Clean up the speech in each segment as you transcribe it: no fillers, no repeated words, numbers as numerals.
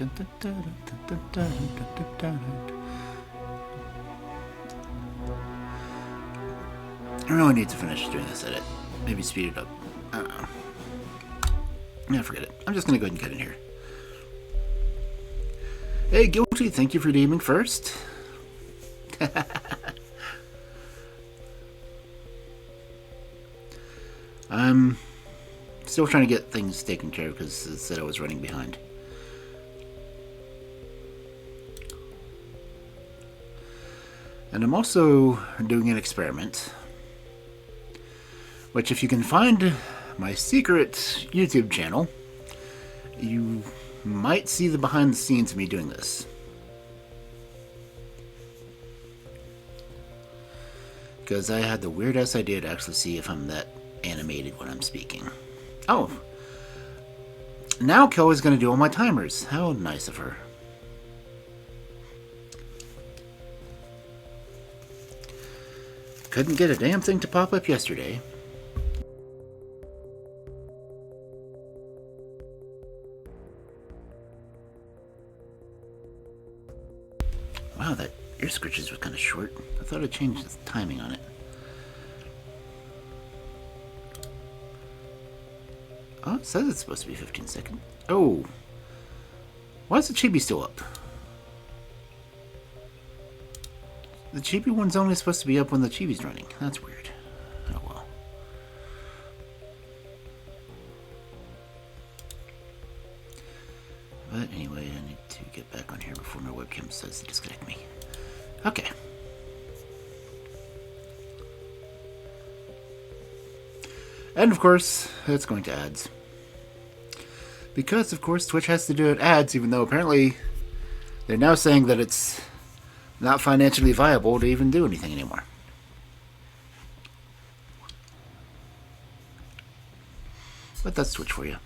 I really need to finish doing this edit. Maybe speed it up. I don't know. Yeah, forget it. I'm just going to go ahead and cut in here. Hey, Guilty, thank you for naming first. I'm still trying to get things taken care of because it said I was running behind. And I'm also doing an experiment, which if you can find my secret YouTube channel, you might see the behind the scenes of me doing this. Because I had the weird-ass idea to actually see if I'm that animated when I'm speaking. Oh! Now Kelly's going to do all my timers. How nice of her. Couldn't get a damn thing to pop up yesterday. Wow, that ear scratches was kind of short. I thought I changed the timing on it. Oh, it says it's supposed to be 15 seconds. Oh. Why is the chibi still up? The chibi one's only supposed to be up when the chibi's running. That's weird. Oh well. But anyway, I need to get back on here before my webcam decides to disconnect me. Okay. And of course, it's going to ads. Because, of course, Twitch has to do it ads, even though apparently they're now saying that it's not financially viable to even do anything anymore. But that's Twitch for you.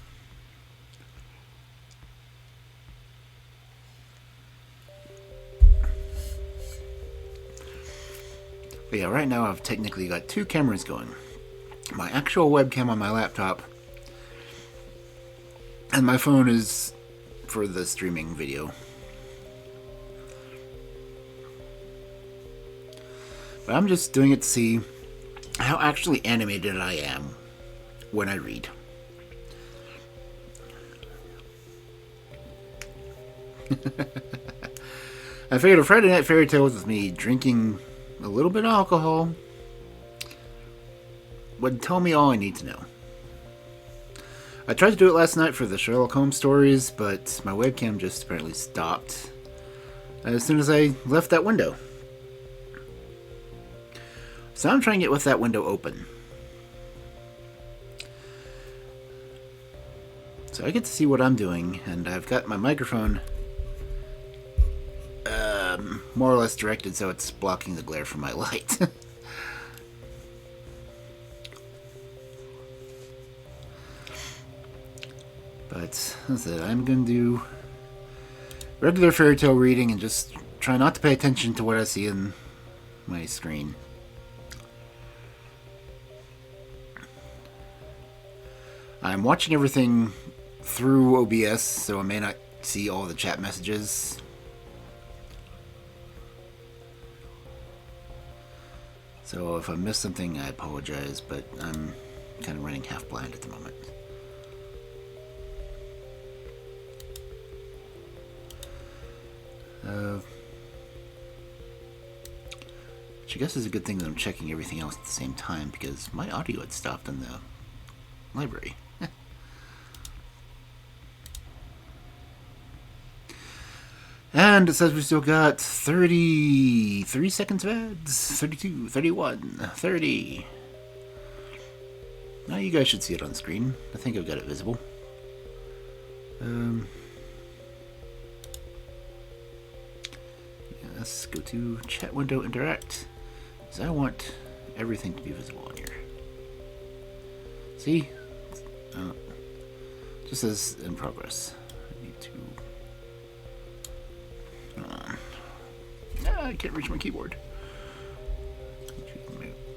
But yeah, right now I've technically got two cameras going. My actual webcam on my laptop, and my phone is for the streaming video. But I'm just doing it to see how actually animated I am when I read. I figured a Friday Night Fairy Tale with me drinking a little bit of alcohol would tell me all I need to know. I tried to do it last night for the Sherlock Holmes stories, but my webcam just apparently stopped as soon as I left that window. So I'm trying to get with that window open. So I get to see what I'm doing, and I've got my microphone more or less directed so it's blocking the glare from my light. But that's it. I'm going to do regular fairy tale reading and just try not to pay attention to what I see in my screen. I'm watching everything through OBS, so I may not see all the chat messages. So if I miss something, I apologize, but I'm kind of running half blind at the moment. Which I guess is a good thing that I'm checking everything else at the same time, because my audio had stopped in the library. And it says we still got 33 seconds of ads. 32, 31, 30. Now you guys should see it on screen. I think I've got it visible. Let's go to chat window interact, because I want everything to be visible on here. See? Just says in progress. I need to... I can't reach my keyboard.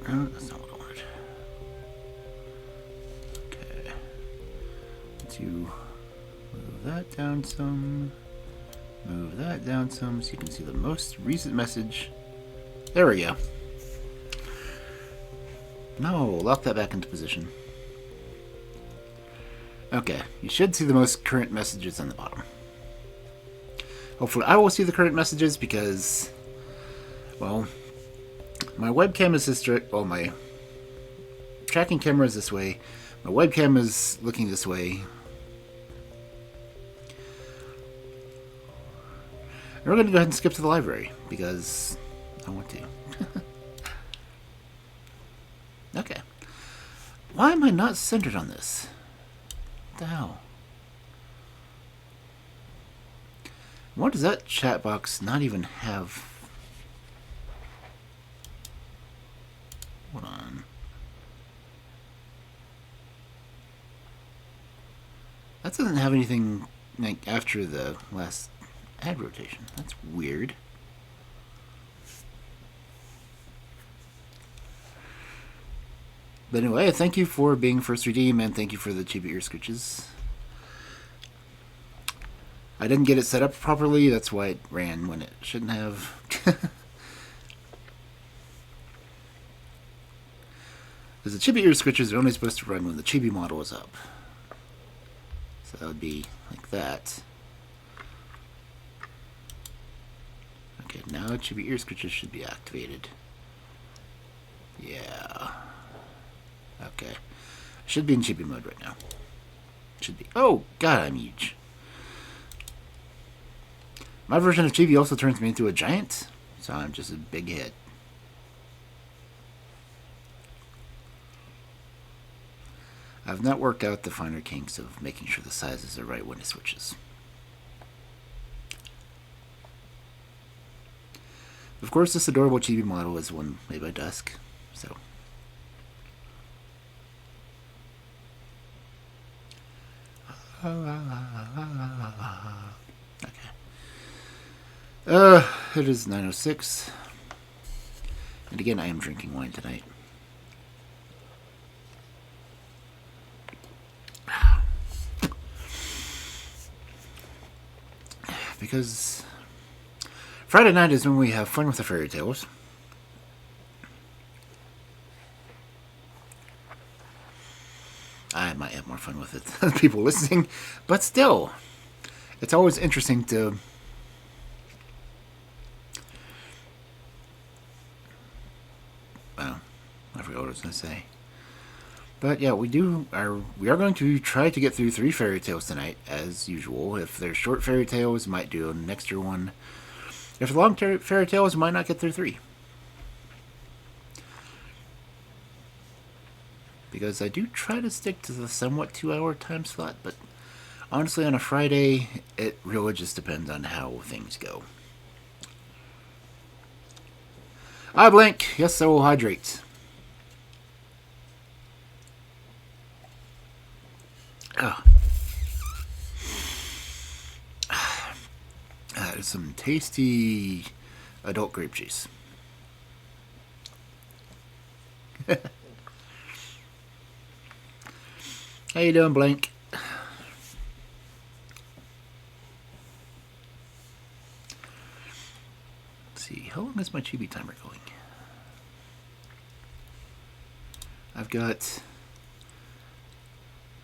That's not what I wanted. Okay. To move that down some. Move that down some so you can see the most recent message. There we go. No, lock that back into position. Okay, you should see the most current messages on the bottom. Hopefully I will see the current messages because, well, my webcam is this direction. Well, my tracking camera is this way. My webcam is looking this way. And we're going to go ahead and skip to the library because I want to. Okay. Why am I not centered on this? What the hell? What does that chat box not even have? Hold on. That doesn't have anything like after the last ad rotation. That's weird. But anyway, thank you for being first redeem, and thank you for the chibi ear scritches. I didn't get it set up properly, that's why it ran when it shouldn't have. Because the chibi ear scritches are only supposed to run when the chibi model is up. So that would be like that. Okay, now chibi ear scritches should be activated. Yeah. Okay. I should be in chibi mode right now. Should be. Oh, God, I'm huge. My version of chibi also turns me into a giant, so I'm just a big head. I've not worked out the finer kinks of making sure the sizes are right when it switches. Of course, this adorable chibi model is one made by Dusk, so. Okay. It is 9:06. And again, I am drinking wine tonight. Because Friday night is when we have fun with the fairy tales. I might have more fun with it than people listening, but still, it's always interesting to well, I forgot what I was going to say. But yeah, we are going to try to get through 3 fairy tales tonight, as usual. If they're short fairy tales, might do an extra one. If they're long fairy tales, might not get through 3. Because I do try to stick to the somewhat 2-hour time slot, but honestly on a Friday, it really just depends on how things go. I blink. Yes, I will hydrate. Oh. That is some tasty adult grape juice. How you doing, Blank? Let's see, how long is my chibi timer going? I've got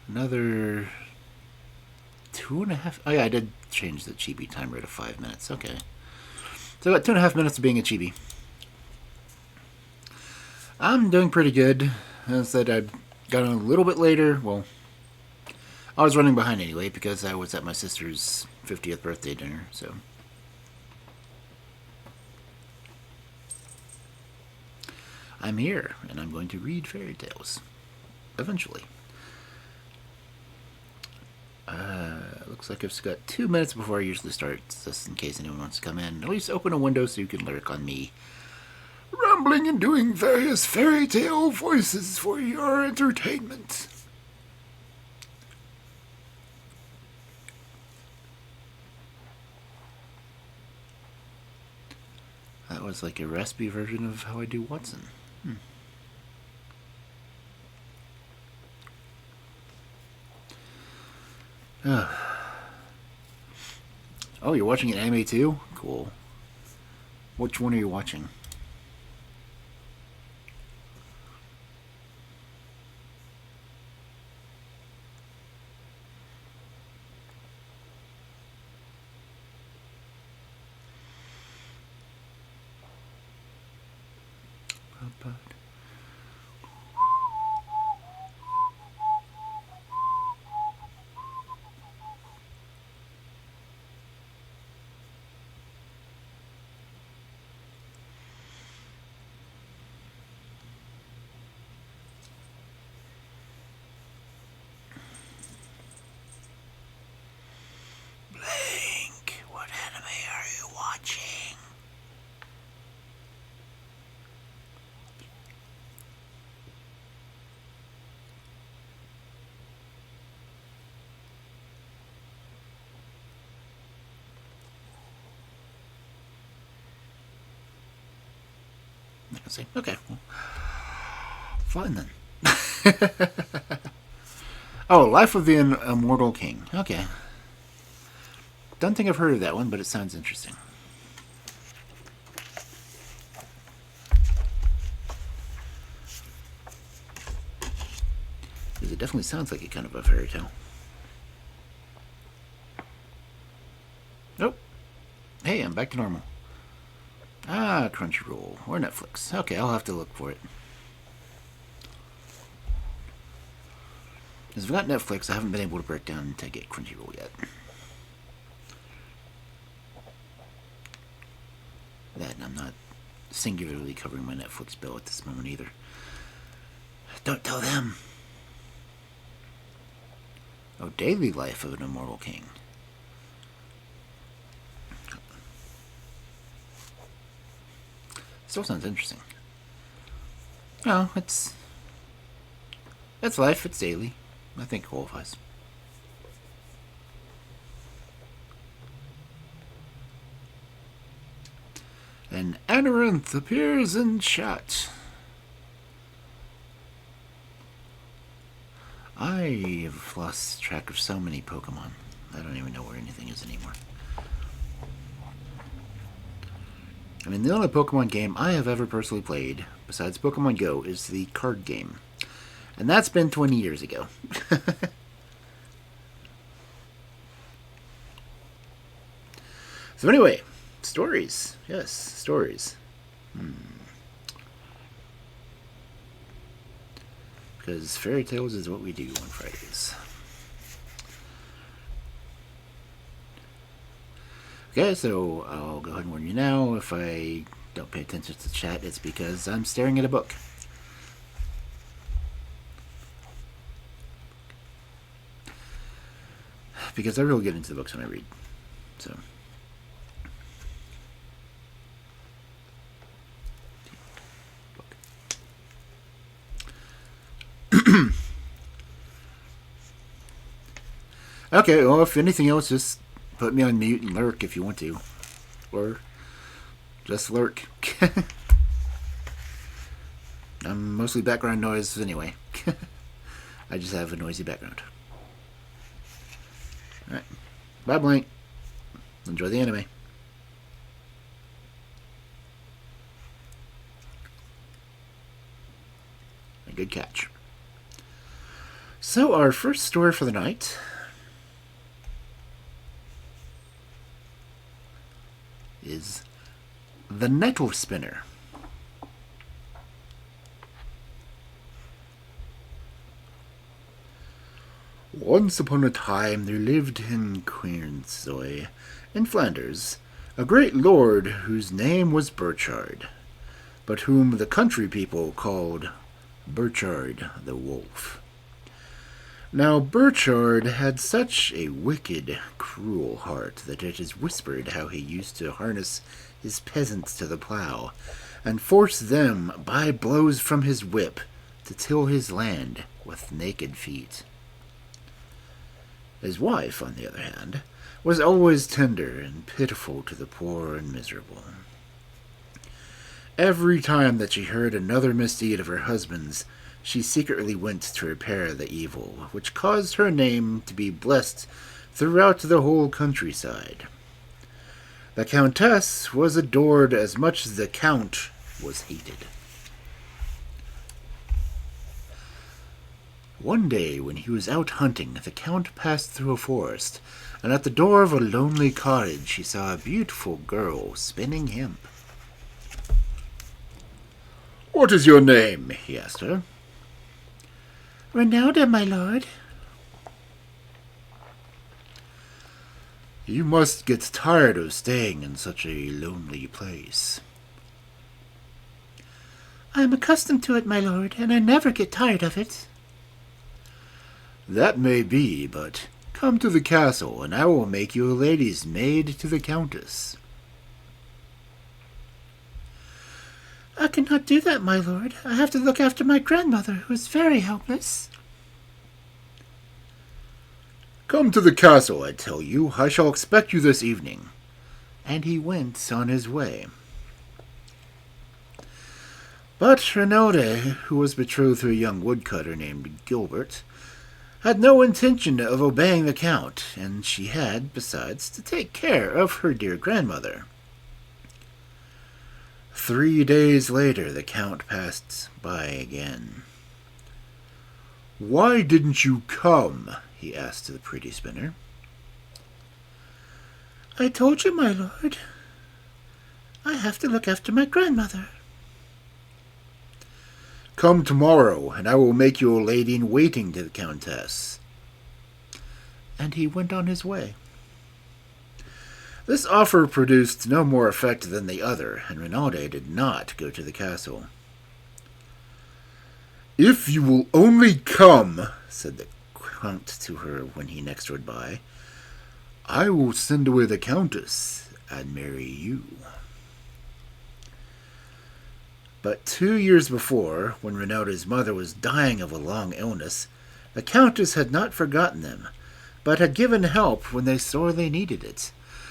another 2.5. Oh yeah, I did change the chibi timer to 5 minutes. Okay. So about 2.5 minutes of being a chibi. I'm doing pretty good. As I said, I got on a little bit later. Well, I was running behind anyway because I was at my sister's 50th birthday dinner, so. I'm here, and I'm going to read fairy tales. Eventually. Looks like I've got 2 minutes before I usually start, just in case anyone wants to come in. At least open a window so you can lurk on me, rambling and doing various fairy tale voices for your entertainment. That was like a raspy version of how I do Watson. Oh, you're watching an anime too? Cool. Which one are you watching? Blink. What anime are you watching? I see. Okay. Well, fine then. Oh, Life of the Immortal King. Okay. Don't think I've heard of that one, but it sounds interesting. Because it definitely sounds like a kind of a fairy tale. Nope. Hey, I'm back to normal. Ah, Crunchyroll or Netflix. Okay, I'll have to look for it. Because I've got Netflix, I haven't been able to break down to get Crunchyroll yet. That, and I'm not singularly covering my Netflix bill at this moment either. Don't tell them. Oh, Daily Life of an Immortal King. Still sounds interesting. Oh, it's life. It's daily. I think it qualifies. An Amaranth appears in chat. I've lost track of so many Pokemon. I don't even know where anything is anymore. I mean, the only Pokemon game I have ever personally played, besides Pokemon Go, is the card game. And that's been 20 years ago. So anyway, stories. Yes, stories. Because fairy tales is what we do on Fridays. Okay, so I'll go ahead and warn you now. If I don't pay attention to the chat, it's because I'm staring at a book. Because I really get into the books when I read. So. Okay, well, if anything else, just put me on mute and lurk if you want to. Or just lurk. I'm mostly background noise anyway. I just have a noisy background. Alright. Bye, Blank. Enjoy the anime. A good catch. So, our first story for the night is The Nettle Spinner. Once upon a time there lived in Queenszoy, in Flanders, a great lord whose name was Burchard, but whom the country people called Burchard the Wolf. Now Burchard had such a wicked, cruel heart that it is whispered how he used to harness his peasants to the plough, and force them, by blows from his whip, to till his land with naked feet. His wife, on the other hand, was always tender and pitiful to the poor and miserable. Every time that she heard another misdeed of her husband's, she secretly went to repair the evil, which caused her name to be blessed throughout the whole countryside. The Countess was adored as much as the Count was hated. One day, when he was out hunting, the Count passed through a forest, and at the door of a lonely cottage he saw a beautiful girl spinning hemp. "What is your name?" he asked her. "Renalda, my lord." "You must get tired of staying in such a lonely place." "I am accustomed to it, my lord, and I never get tired of it." "That may be, but come to the castle, and I will make you a lady's maid to the Countess." "I cannot do that, my lord. I have to look after my grandmother, who is very helpless." "Come to the castle, I tell you. I shall expect you this evening." And he went on his way. But Renalde, who was betrothed to a young woodcutter named Gilbert, had no intention of obeying the Count, and she had, besides, to take care of her dear grandmother. 3 days later, the Count passed by again. "Why didn't you come?" he asked the pretty spinner. "I told you, my lord. I have to look after my grandmother." "Come tomorrow, and I will make you a lady-in-waiting to the Countess." And he went on his way. This offer produced no more effect than the other, and Renalde did not go to the castle. "If you will only come," said the Count to her when he next rode by, "I will send away the Countess and marry you." But 2 years before, when Renalde's mother was dying of a long illness, the Countess had not forgotten them, but had given help when they sorely needed it.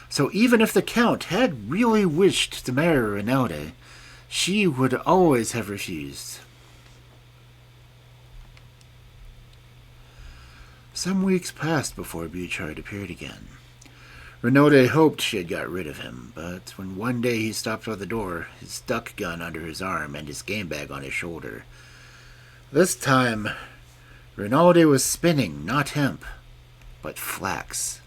So even if the Count had really wished to marry Renalde, she would always have refused. Some weeks passed before Bouchard appeared again. Renalde hoped she had got rid of him, but when one day he stopped by the door, his duck gun under his arm and his game bag on his shoulder. This time, Renalde was spinning not hemp, but flax.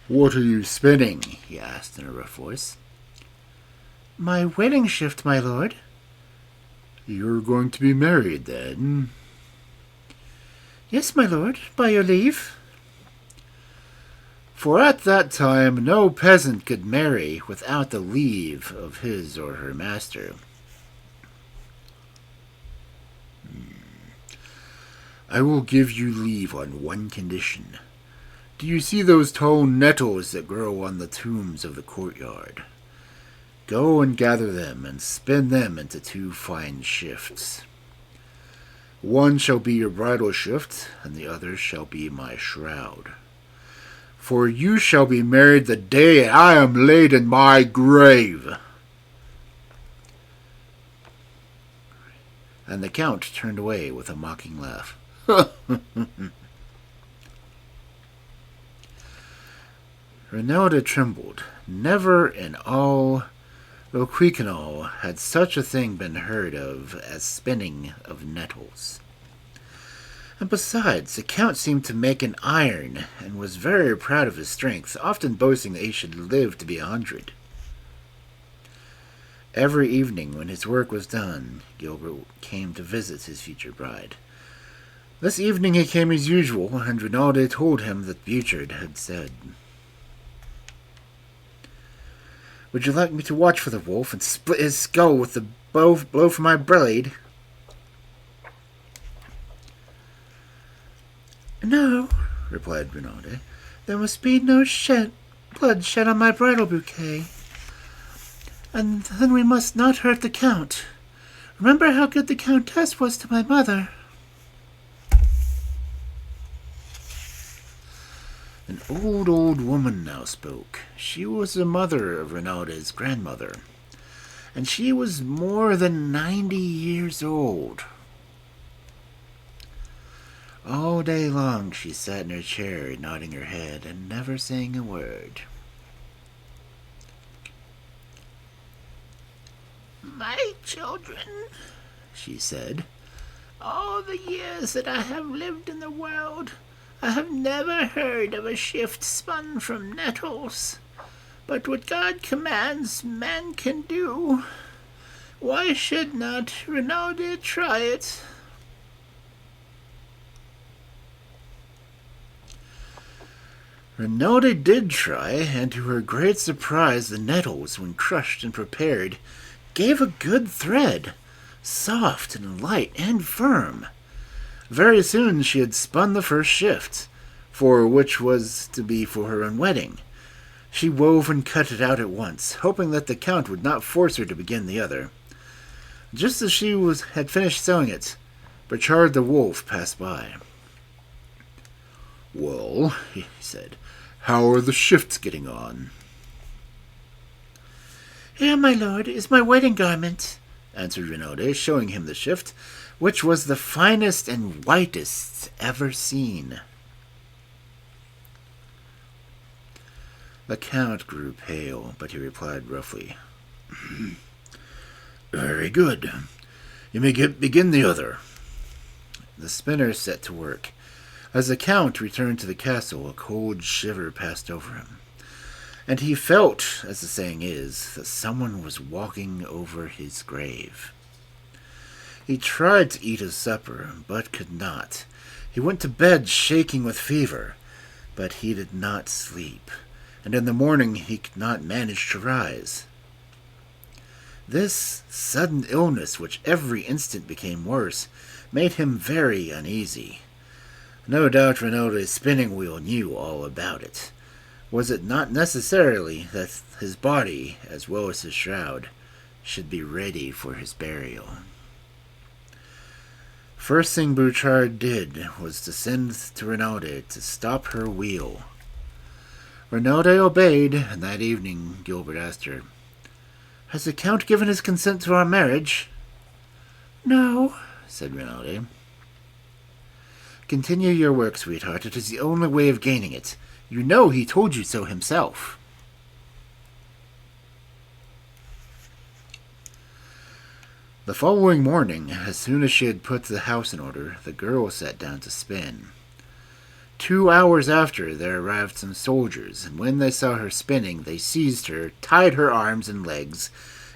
"What are you spinning?" he asked in a rough voice. "My wedding shift, my lord." "You're going to be married, then?" "Yes, my lord, by your leave." For at that time no peasant could marry without the leave of his or her master. "I will give you leave on one condition. Do you see those tall nettles that grow on the tombs of the courtyard? Go and gather them and spin them into 2 fine shifts. One shall be your bridal shift, and the other shall be my shroud. For you shall be married the day I am laid in my grave." And the Count turned away with a mocking laugh. Renalde trembled. Never in all Loquicanol had such a thing been heard of as spinning of nettles. And besides, the Count seemed to make an iron, and was very proud of his strength, often boasting that he should live to be 100. Every evening, when his work was done, Gilbert came to visit his future bride. This evening he came as usual, and Renalde told him that Bouchard had said, "Would you like me to watch for the wolf and split his skull with the blow from my blade?" "No," replied Renalde. "There must be no blood shed on my bridal bouquet. And then we must not hurt the Count. Remember how good the Countess was to my mother." And old woman now spoke. She was the mother of Rinaldi's grandmother, and she was more than 90 years old. All day long she sat in her chair, nodding her head and never saying a word. "My children," she said, "all the years that I have lived in the world, I have never heard of a shift spun from nettles. But what God commands, man can do. Why should not Rinaldi try it?" Rinaldi did try, and to her great surprise, the nettles, when crushed and prepared, gave a good thread, soft and light and firm. Very soon she had spun the first shift, for which was to be for her own wedding. She wove and cut it out at once, hoping that the Count would not force her to begin the other. Just as she had finished sewing it, Burchard the wolf passed by. "Well," he said, "how are the shifts getting on?" "Here, my lord, is my wedding garment," answered Rinaldi, showing him the shift, which was the finest and whitest ever seen. The Count grew pale, but he replied roughly, "Very good. You may begin the other." The spinner set to work. As the Count returned to the castle, a cold shiver passed over him, and he felt, as the saying is, that someone was walking over his grave. He tried to eat his supper, but could not. He went to bed shaking with fever, but he did not sleep, and in the morning he could not manage to rise. This sudden illness, which every instant became worse, made him very uneasy. No doubt Rinaldi's spinning wheel knew all about it. Was it not necessarily that his body, as well as his shroud, should be ready for his burial? First thing Burchard did was to send to Rinaldi to stop her wheel. Rinaldi obeyed, and that evening Gilbert asked her, "Has the Count given his consent to our marriage?" "No," said Rinaldi. "Continue your work, sweetheart. It is the only way of gaining it. You know he told you so himself." The following morning, as soon as she had put the house in order, the girl sat down to spin. 2 hours after, there arrived some soldiers, and when they saw her spinning, they seized her, tied her arms and legs,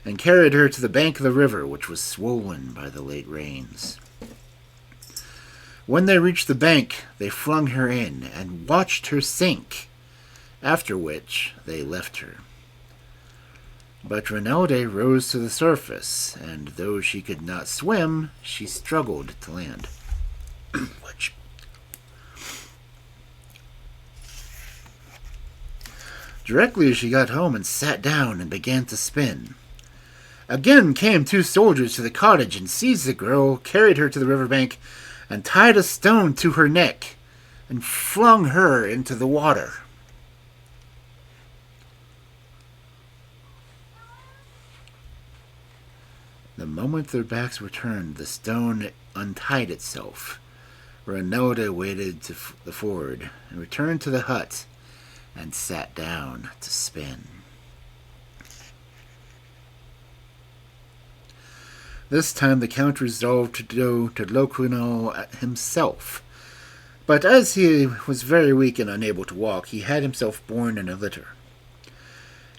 and carried her to the bank of the river, which was swollen by the late rains. When they reached the bank, they flung her in and watched her sink, after which they left her. But Rinaldi rose to the surface, and though she could not swim, she struggled to land. Directly she got home and sat down and began to spin. Again came 2 soldiers to the cottage and seized the girl, carried her to the river bank, and tied a stone to her neck, and flung her into the water. The moment their backs were turned, the stone untied itself. Rinaldi waded to the ford and returned to the hut and sat down to spin. This time the Count resolved to go to Locrinal himself, but as he was very weak and unable to walk, he had himself borne in a litter.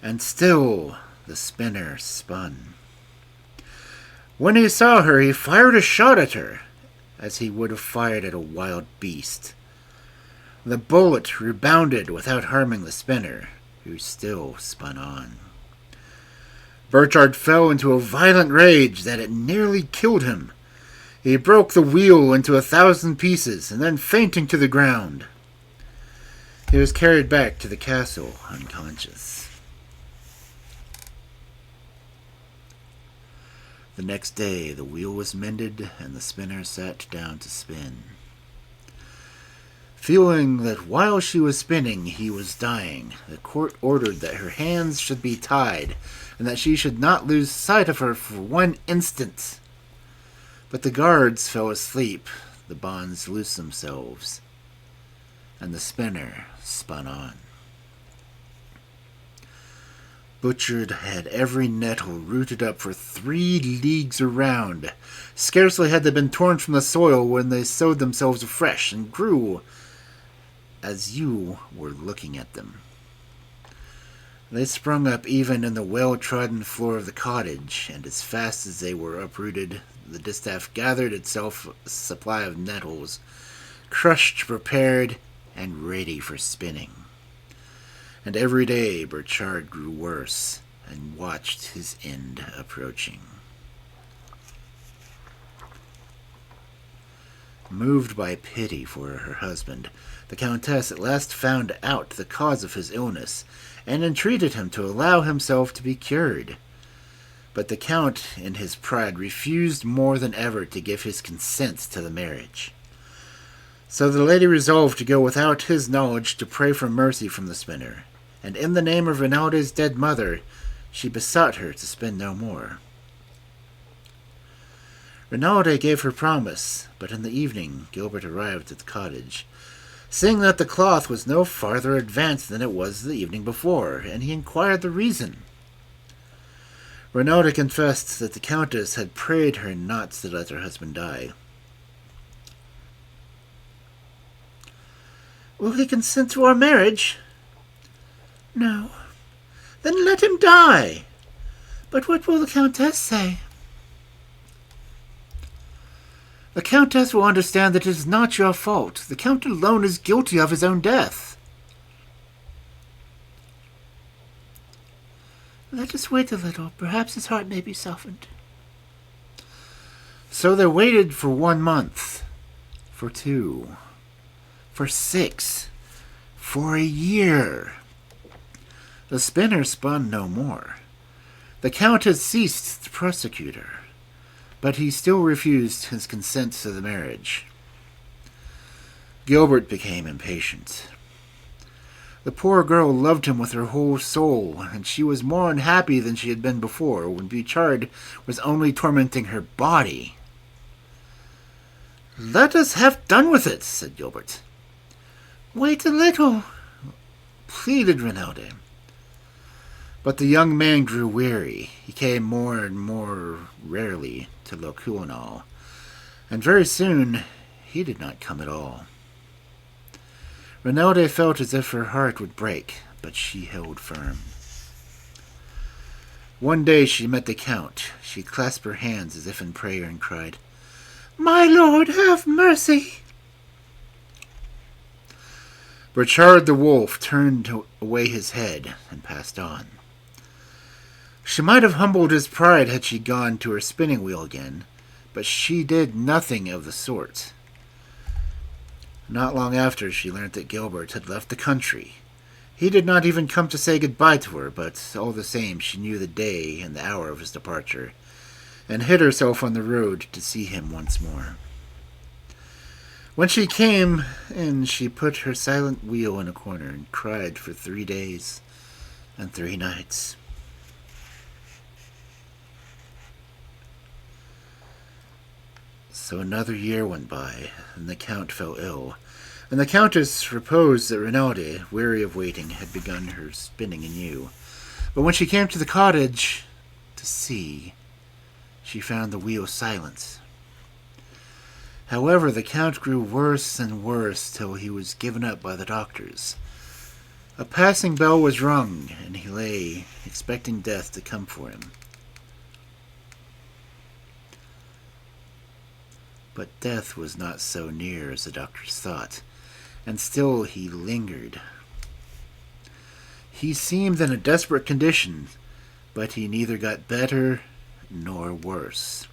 And still the spinner spun. When he saw her, he fired a shot at her, as he would have fired at a wild beast. The bullet rebounded without harming the spinner, who still spun on. Burchard fell into a violent rage that it nearly killed him. He broke the wheel into 1,000 pieces, and then fainting to the ground. He was carried back to the castle unconscious. The next day the wheel was mended, and the spinner sat down to spin. Feeling that while she was spinning he was dying, the court ordered that her hands should be tied, and that she should not lose sight of her for 1 instant. But the guards fell asleep, the bonds loosed themselves, and the spinner spun on. Butchered had every nettle rooted up for 3 leagues around. Scarcely had they been torn from the soil when they sowed themselves afresh and grew as you were looking at them. They sprung up even in the well-trodden floor of the cottage, and as fast as they were uprooted, the distaff gathered itself a supply of nettles, crushed, prepared, and ready for spinning. And every day Burchard grew worse and watched his end approaching. Moved by pity for her husband, the Countess at last found out the cause of his illness, and entreated him to allow himself to be cured. But the Count, in his pride, refused more than ever to give his consent to the marriage. So the lady resolved to go without his knowledge to pray for mercy from the spinner, and in the name of Rinaldi's dead mother, she besought her to spin no more. Rinaldi gave her promise, but in the evening Gilbert arrived at the cottage, seeing that the cloth was no farther advanced than it was the evening before, and he inquired the reason. Rinaldi confessed that the Countess had prayed her not to let her husband die. "Will he consent to our marriage?" "No." "Then let him die." "But what will the Countess say?" "The Countess will understand that it is not your fault. The Count alone is guilty of his own death." "Let us wait a little. Perhaps his heart may be softened." So they waited for 1 month, for 2, for 6, for a year. The spinner spun no more. The Count had ceased to prosecute her, but he still refused his consent to the marriage. Gilbert became impatient. The poor girl loved him with her whole soul, and she was more unhappy than she had been before, when Burchard was only tormenting her body. "Let us have done with it," said Gilbert. "Wait a little," pleaded Rinaldi. But the young man grew weary. He came more and more rarely to Locuanol, and very soon he did not come at all. Rinaldi felt as if her heart would break, but she held firm. One day she met the Count. She clasped her hands as if in prayer and cried, "My lord, have mercy!" Burchard the wolf turned away his head and passed on. She might have humbled his pride had she gone to her spinning wheel again, but she did nothing of the sort. Not long after, she learnt that Gilbert had left the country. He did not even come to say goodbye to her, but all the same she knew the day and the hour of his departure, and hid herself on the road to see him once more. When she came in, she put her silent wheel in a corner and cried for 3 days and 3 nights. So another year went by, and the Count fell ill, and the Countess supposed that Rinaldi, weary of waiting, had begun her spinning anew. But when she came to the cottage to see, she found the wheel silent. However, the Count grew worse and worse till he was given up by the doctors. A passing bell was rung, and he lay, expecting death to come for him. But death was not so near as the doctors thought, and still he lingered. He seemed in a desperate condition, but he neither got better nor worse.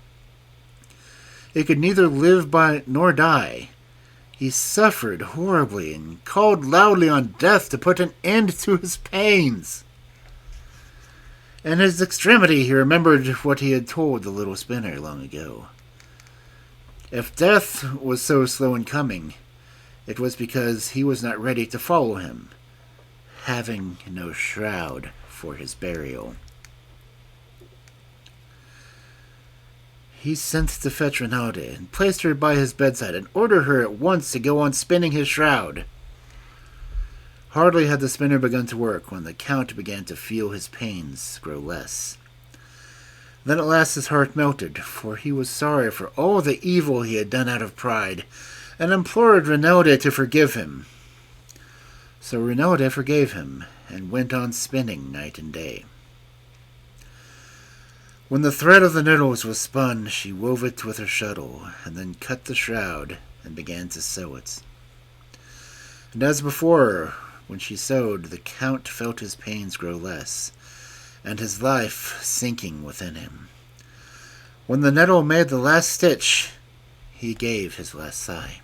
He could neither live by nor die. He suffered horribly and called loudly on death to put an end to his pains. In his extremity he remembered what he had told the little spinner long ago. If death was so slow in coming, it was because he was not ready to follow him, having no shroud for his burial. He sent to fetch Renate and placed her by his bedside and ordered her at once to go on spinning his shroud. Hardly had the spinner begun to work when the Count began to feel his pains grow less. Then at last his heart melted, for he was sorry for all the evil he had done out of pride, and implored Renate to forgive him. So Renate forgave him, and went on spinning night and day. When the thread of the nettles was spun, she wove it with her shuttle, and then cut the shroud, and began to sew it. And as before, when she sewed, the Count felt his pains grow less, and his life sinking within him. When the nettle made the last stitch, he gave his last sigh.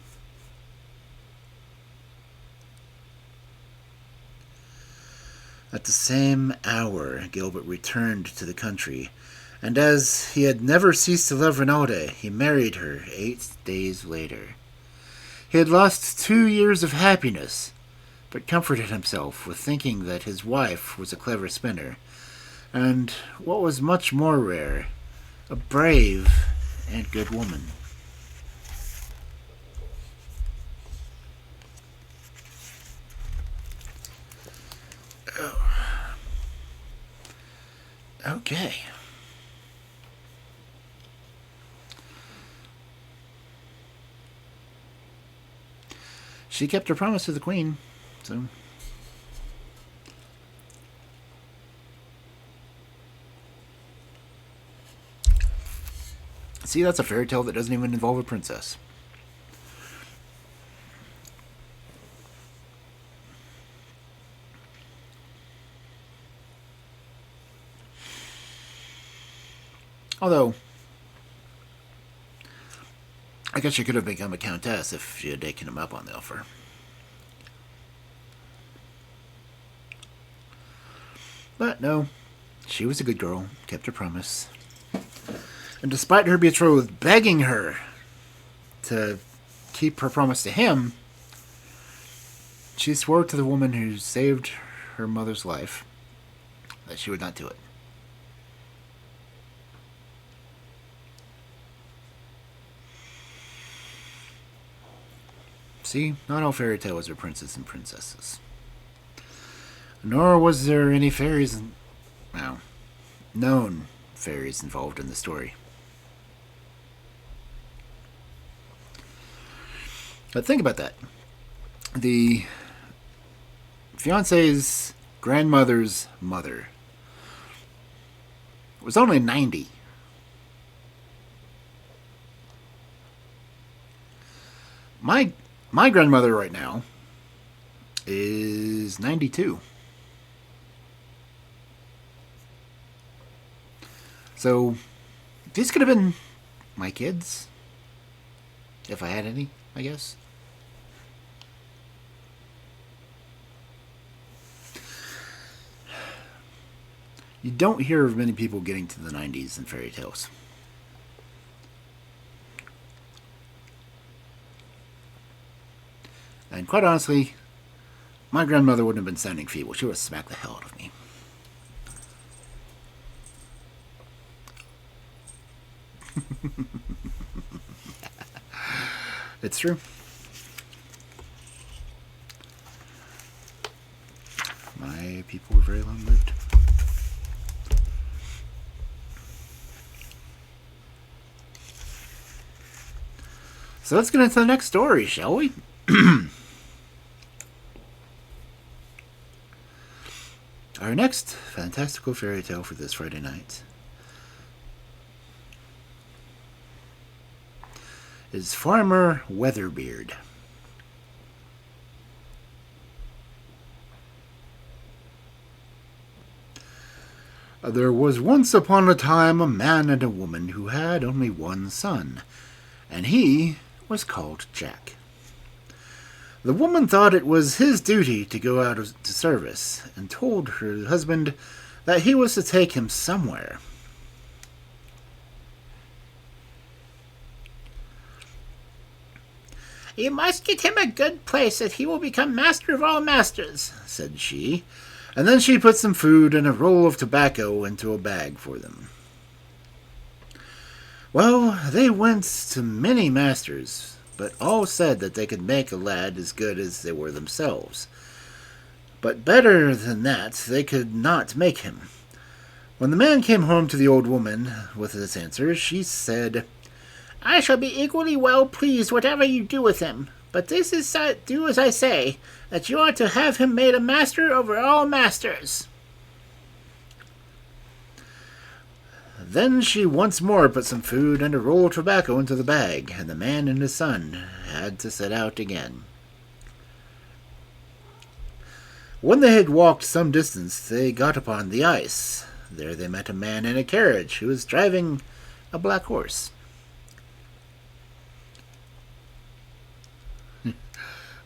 At the same hour, Gilbert returned to the country, and as he had never ceased to love Renate, he married her 8 days later. He had lost 2 years of happiness, but comforted himself with thinking that his wife was a clever spinner, and, what was much more rare, a brave and good woman. Oh. Okay. She kept her promise to the queen, so... See, that's a fairy tale that doesn't even involve a princess. Although, I guess she could have become a countess if she had taken him up on the offer. But no, she was a good girl, kept her promise. And despite her betrothed begging her to keep her promise to him, she swore to the woman who saved her mother's life that she would not do it. See, not all fairy tales are princes and princesses. Nor was there any fairies, known fairies involved in the story. But think about that. The fiancé's grandmother's mother was only 90. My grandmother right now is 92. So these could have been my kids, if I had any, I guess. You don't hear of many people getting to the 90s in fairy tales. And quite honestly, my grandmother wouldn't have been sounding feeble. She would have smacked the hell out of me. It's true. My people were very long-lived. So let's get into the next story, shall we? Our next fantastical fairy tale for this Friday night is Farmer Weatherbeard. There was once upon a time a man and a woman who had only one son, and he was called Jack. The woman thought it was his duty to go out to service, and told her husband that he was to take him somewhere. "You must get him a good place, that he will become master of all masters," said she, and then she put some food and a roll of tobacco into a bag for them. Well, they went to many masters, but all said that they could make a lad as good as they were themselves. But better than that they could not make him. When the man came home to the old woman with his answer, she said, "I shall be equally well pleased whatever you do with him, but this is do as I say, that you are to have him made a master over all masters." Then she once more put some food and a roll of tobacco into the bag, and the man and his son had to set out again. When they had walked some distance, they got upon the ice. There they met a man in a carriage who was driving a black horse.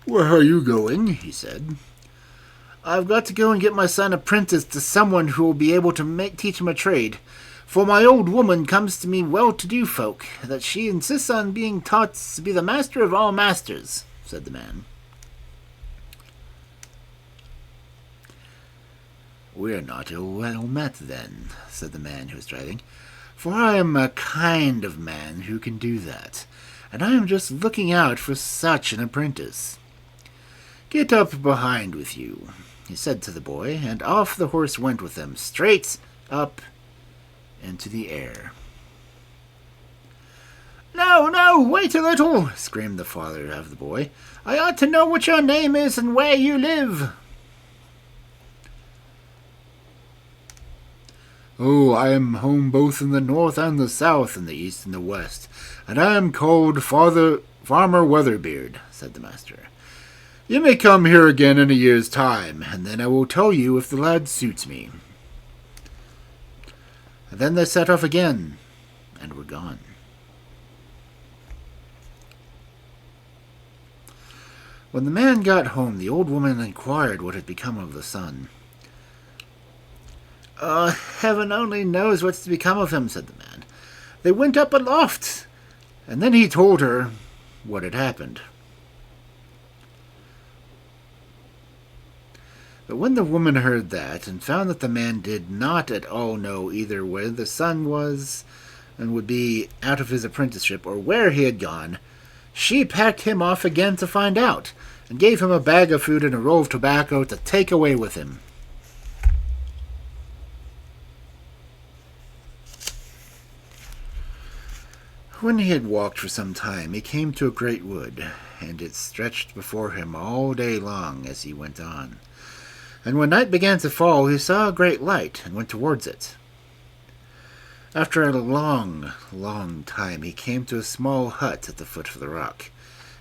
"Where are you going?" he said. "I've got to go and get my son apprenticed to someone who will be able to teach him a trade. For my old woman comes to me well-to-do folk, that she insists on being taught to be the master of all masters," said the man. "We're not well met, then," said the man who was driving, "for I am a kind of man who can do that, and I am just looking out for such an apprentice. Get up behind with you," he said to the boy, and off the horse went with them, straight up into the air. "No, no, wait a little," screamed the father of the boy. "I ought to know what your name is and where you live." "Oh, I am home both in the north and the south, in the east and the west, and I am called Farmer Weatherbeard," said the master. "You may come here again in a year's time, and then I will tell you if the lad suits me." And then they set off again, and were gone. When the man got home, the old woman inquired what had become of the son. "Heaven only knows what's to become of him," said the man. "They went up aloft." And then he told her what had happened. But when the woman heard that, and found that the man did not at all know either where the son was and would be out of his apprenticeship, or where he had gone, she packed him off again to find out, and gave him a bag of food and a roll of tobacco to take away with him. When he had walked for some time, he came to a great wood, and it stretched before him all day long as he went on. And when night began to fall, he saw a great light, and went towards it. After a long, long time, he came to a small hut at the foot of the rock,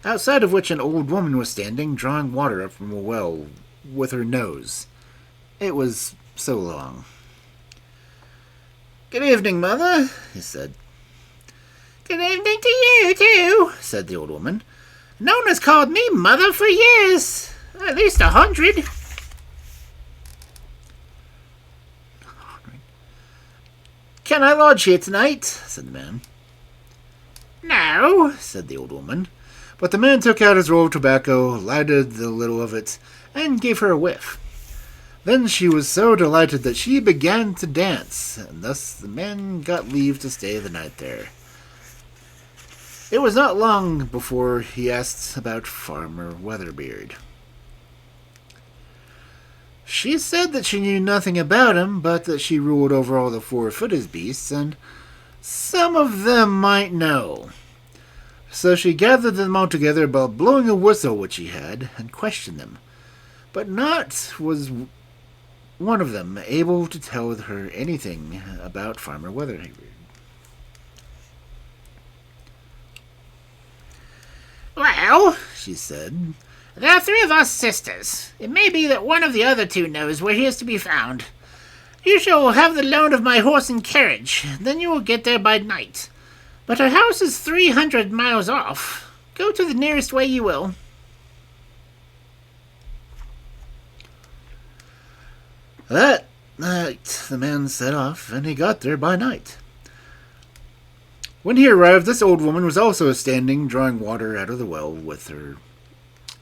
outside of which an old woman was standing, drawing water up from a well with her nose. It was so long. "Good evening, mother," he said. "Good evening to you, too," said the old woman. "No one has called me mother for years, at least 100. "Can I lodge here tonight?" said the man. "No," said the old woman. But the man took out his roll of tobacco, lighted the little of it, and gave her a whiff. Then she was so delighted that she began to dance, and thus the man got leave to stay the night there. It was not long before he asked about Farmer Weatherbeard. She said that she knew nothing about him, but that she ruled over all the four-footed beasts, and some of them might know. So she gathered them all together by blowing a whistle which he had, and questioned them. But not was one of them able to tell her anything about Farmer Weatherbeard. "Well," she said, "there are 3 of us sisters. It may be that one of the other 2 knows where he is to be found. You shall have the loan of my horse and carriage, then you will get there by night. But our house is 300 miles off. Go to the nearest way you will." That night the man set off, and he got there by night. When he arrived, this old woman was also standing, drawing water out of the well with her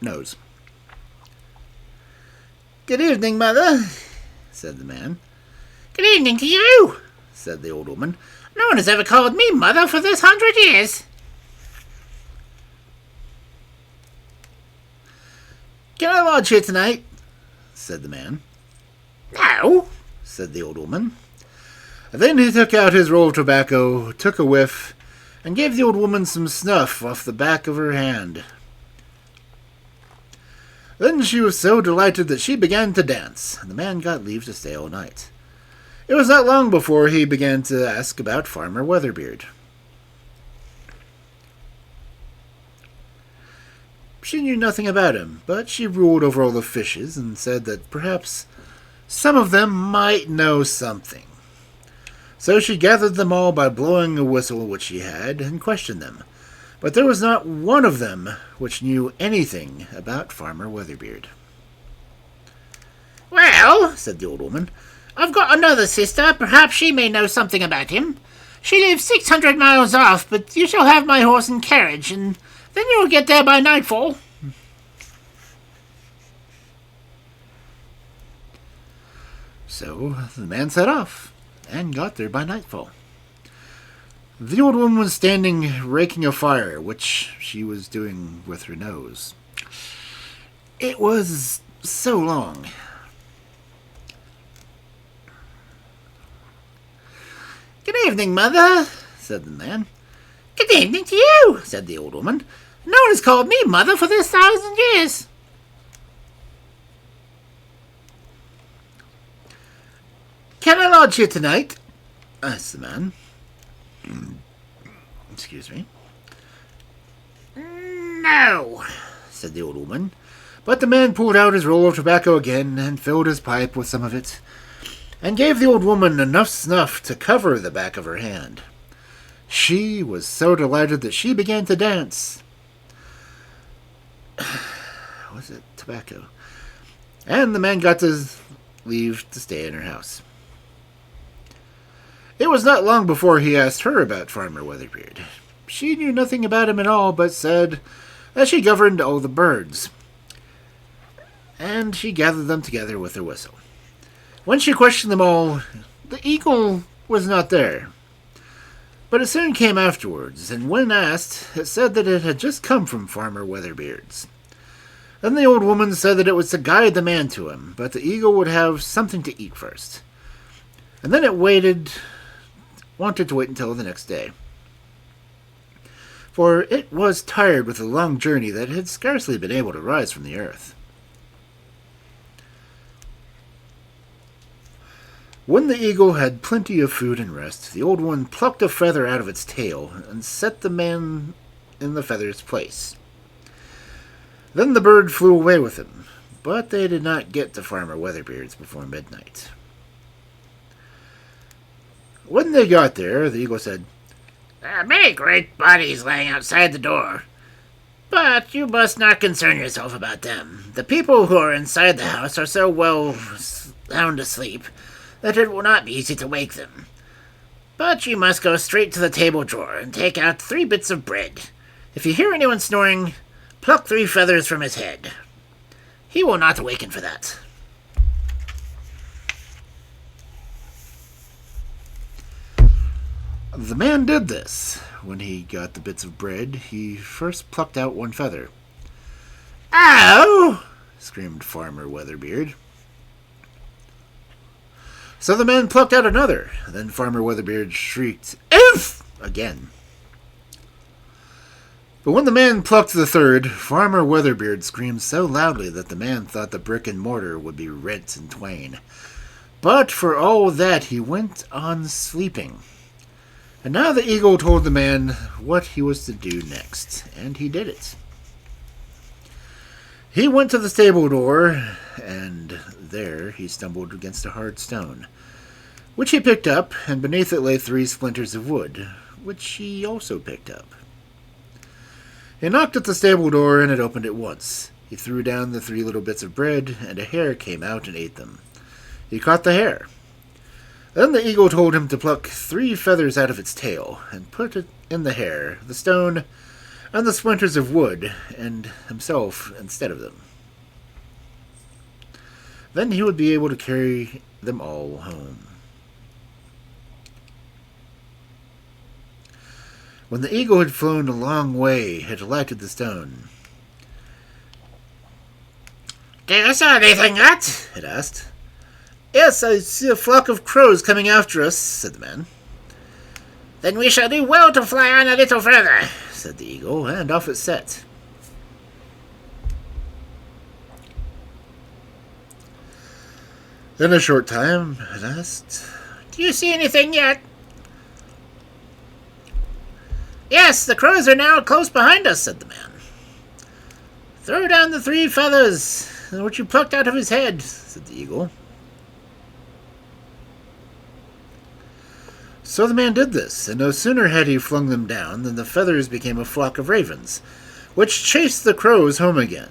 nose. "Good evening, mother," said the man. "Good evening to you," said the old woman. "No one has ever called me mother for this 100 years. "Can I lodge here tonight?" said the man. "No," said the old woman. Then he took out his roll of tobacco, took a whiff, and gave the old woman some snuff off the back of her hand. Then she was so delighted that she began to dance, and the man got leave to stay all night. It was not long before he began to ask about Farmer Weatherbeard. She knew nothing about him, but she ruled over all the fishes and said that perhaps some of them might know something. So she gathered them all by blowing a whistle which she had, and questioned them. But there was not one of them which knew anything about Farmer Weatherbeard. "Well," said the old woman, "I've got another sister. Perhaps she may know something about him. She lives 600 miles off, but you shall have my horse and carriage, and then you will get there by nightfall." So the man set off, and got there by nightfall. The old woman was standing raking a fire, which she was doing with her nose. It was so long. "Good evening, mother," said the man. "Good evening to you," said the old woman. "No one has called me mother for this 1,000 years. "Can I lodge here tonight?" asked the man. Excuse me. "No," said the old woman. But the man pulled out his roll of tobacco again, and filled his pipe with some of it, and gave the old woman enough snuff to cover the back of her hand. She was so delighted that she began to dance. Was it tobacco? And the man got to leave to stay in her house. It was not long before he asked her about Farmer Weatherbeard. She knew nothing about him at all, but said that she governed all the birds, and she gathered them together with her whistle. When she questioned them all, the eagle was not there. But it soon came afterwards, and when asked, it said that it had just come from Farmer Weatherbeard's. Then the old woman said that it was to guide the man to him, but the eagle would have something to eat first. And then it wanted to wait until the next day, for it was tired with a long journey that had scarcely been able to rise from the earth. When the eagle had plenty of food and rest, the old one plucked a feather out of its tail and set the man in the feather's place. Then the bird flew away with him, but they did not get to Farmer Weatherbeard's before midnight. When they got there, the eagle said, "There are many great bodies lying outside the door, but you must not concern yourself about them. The people who are inside the house are so well sound asleep that it will not be easy to wake them. But you must go straight to the table drawer and take out 3 bits of bread. If you hear anyone snoring, pluck 3 feathers from his head. He will not awaken for that." The man did this. When he got the bits of bread, he first plucked out 1 feather. "Oh!" screamed Farmer Weatherbeard. So the man plucked out another. Then Farmer Weatherbeard shrieked, "Oof!" again. But when the man plucked the 3rd, Farmer Weatherbeard screamed so loudly that the man thought the brick and mortar would be rent in twain. But for all that, he went on sleeping. And now the eagle told the man what he was to do next, and he did it. He went to the stable door, and there he stumbled against a hard stone, which he picked up, and beneath it lay 3 splinters of wood, which he also picked up. He knocked at the stable door, and it opened at once. He threw down the 3 little bits of bread, and a hare came out and ate them. He caught the hare. Then the eagle told him to pluck 3 feathers out of its tail, and put it in the hair, the stone, and the splinters of wood, and himself instead of them. Then he would be able to carry them all home. When the eagle had flown a long way, it alighted the stone. "Do you see anything yet?" it asked. "Yes, I see a flock of crows coming after us," said the man. "Then we shall do well to fly on a little further," said the eagle, and off it set. In a short time, it asked, "Do you see anything yet?" "Yes, the crows are now close behind us," said the man. "Throw down the 3 feathers which you plucked out of his head," said the eagle. So the man did this, and no sooner had he flung them down than the feathers became a flock of ravens, which chased the crows home again.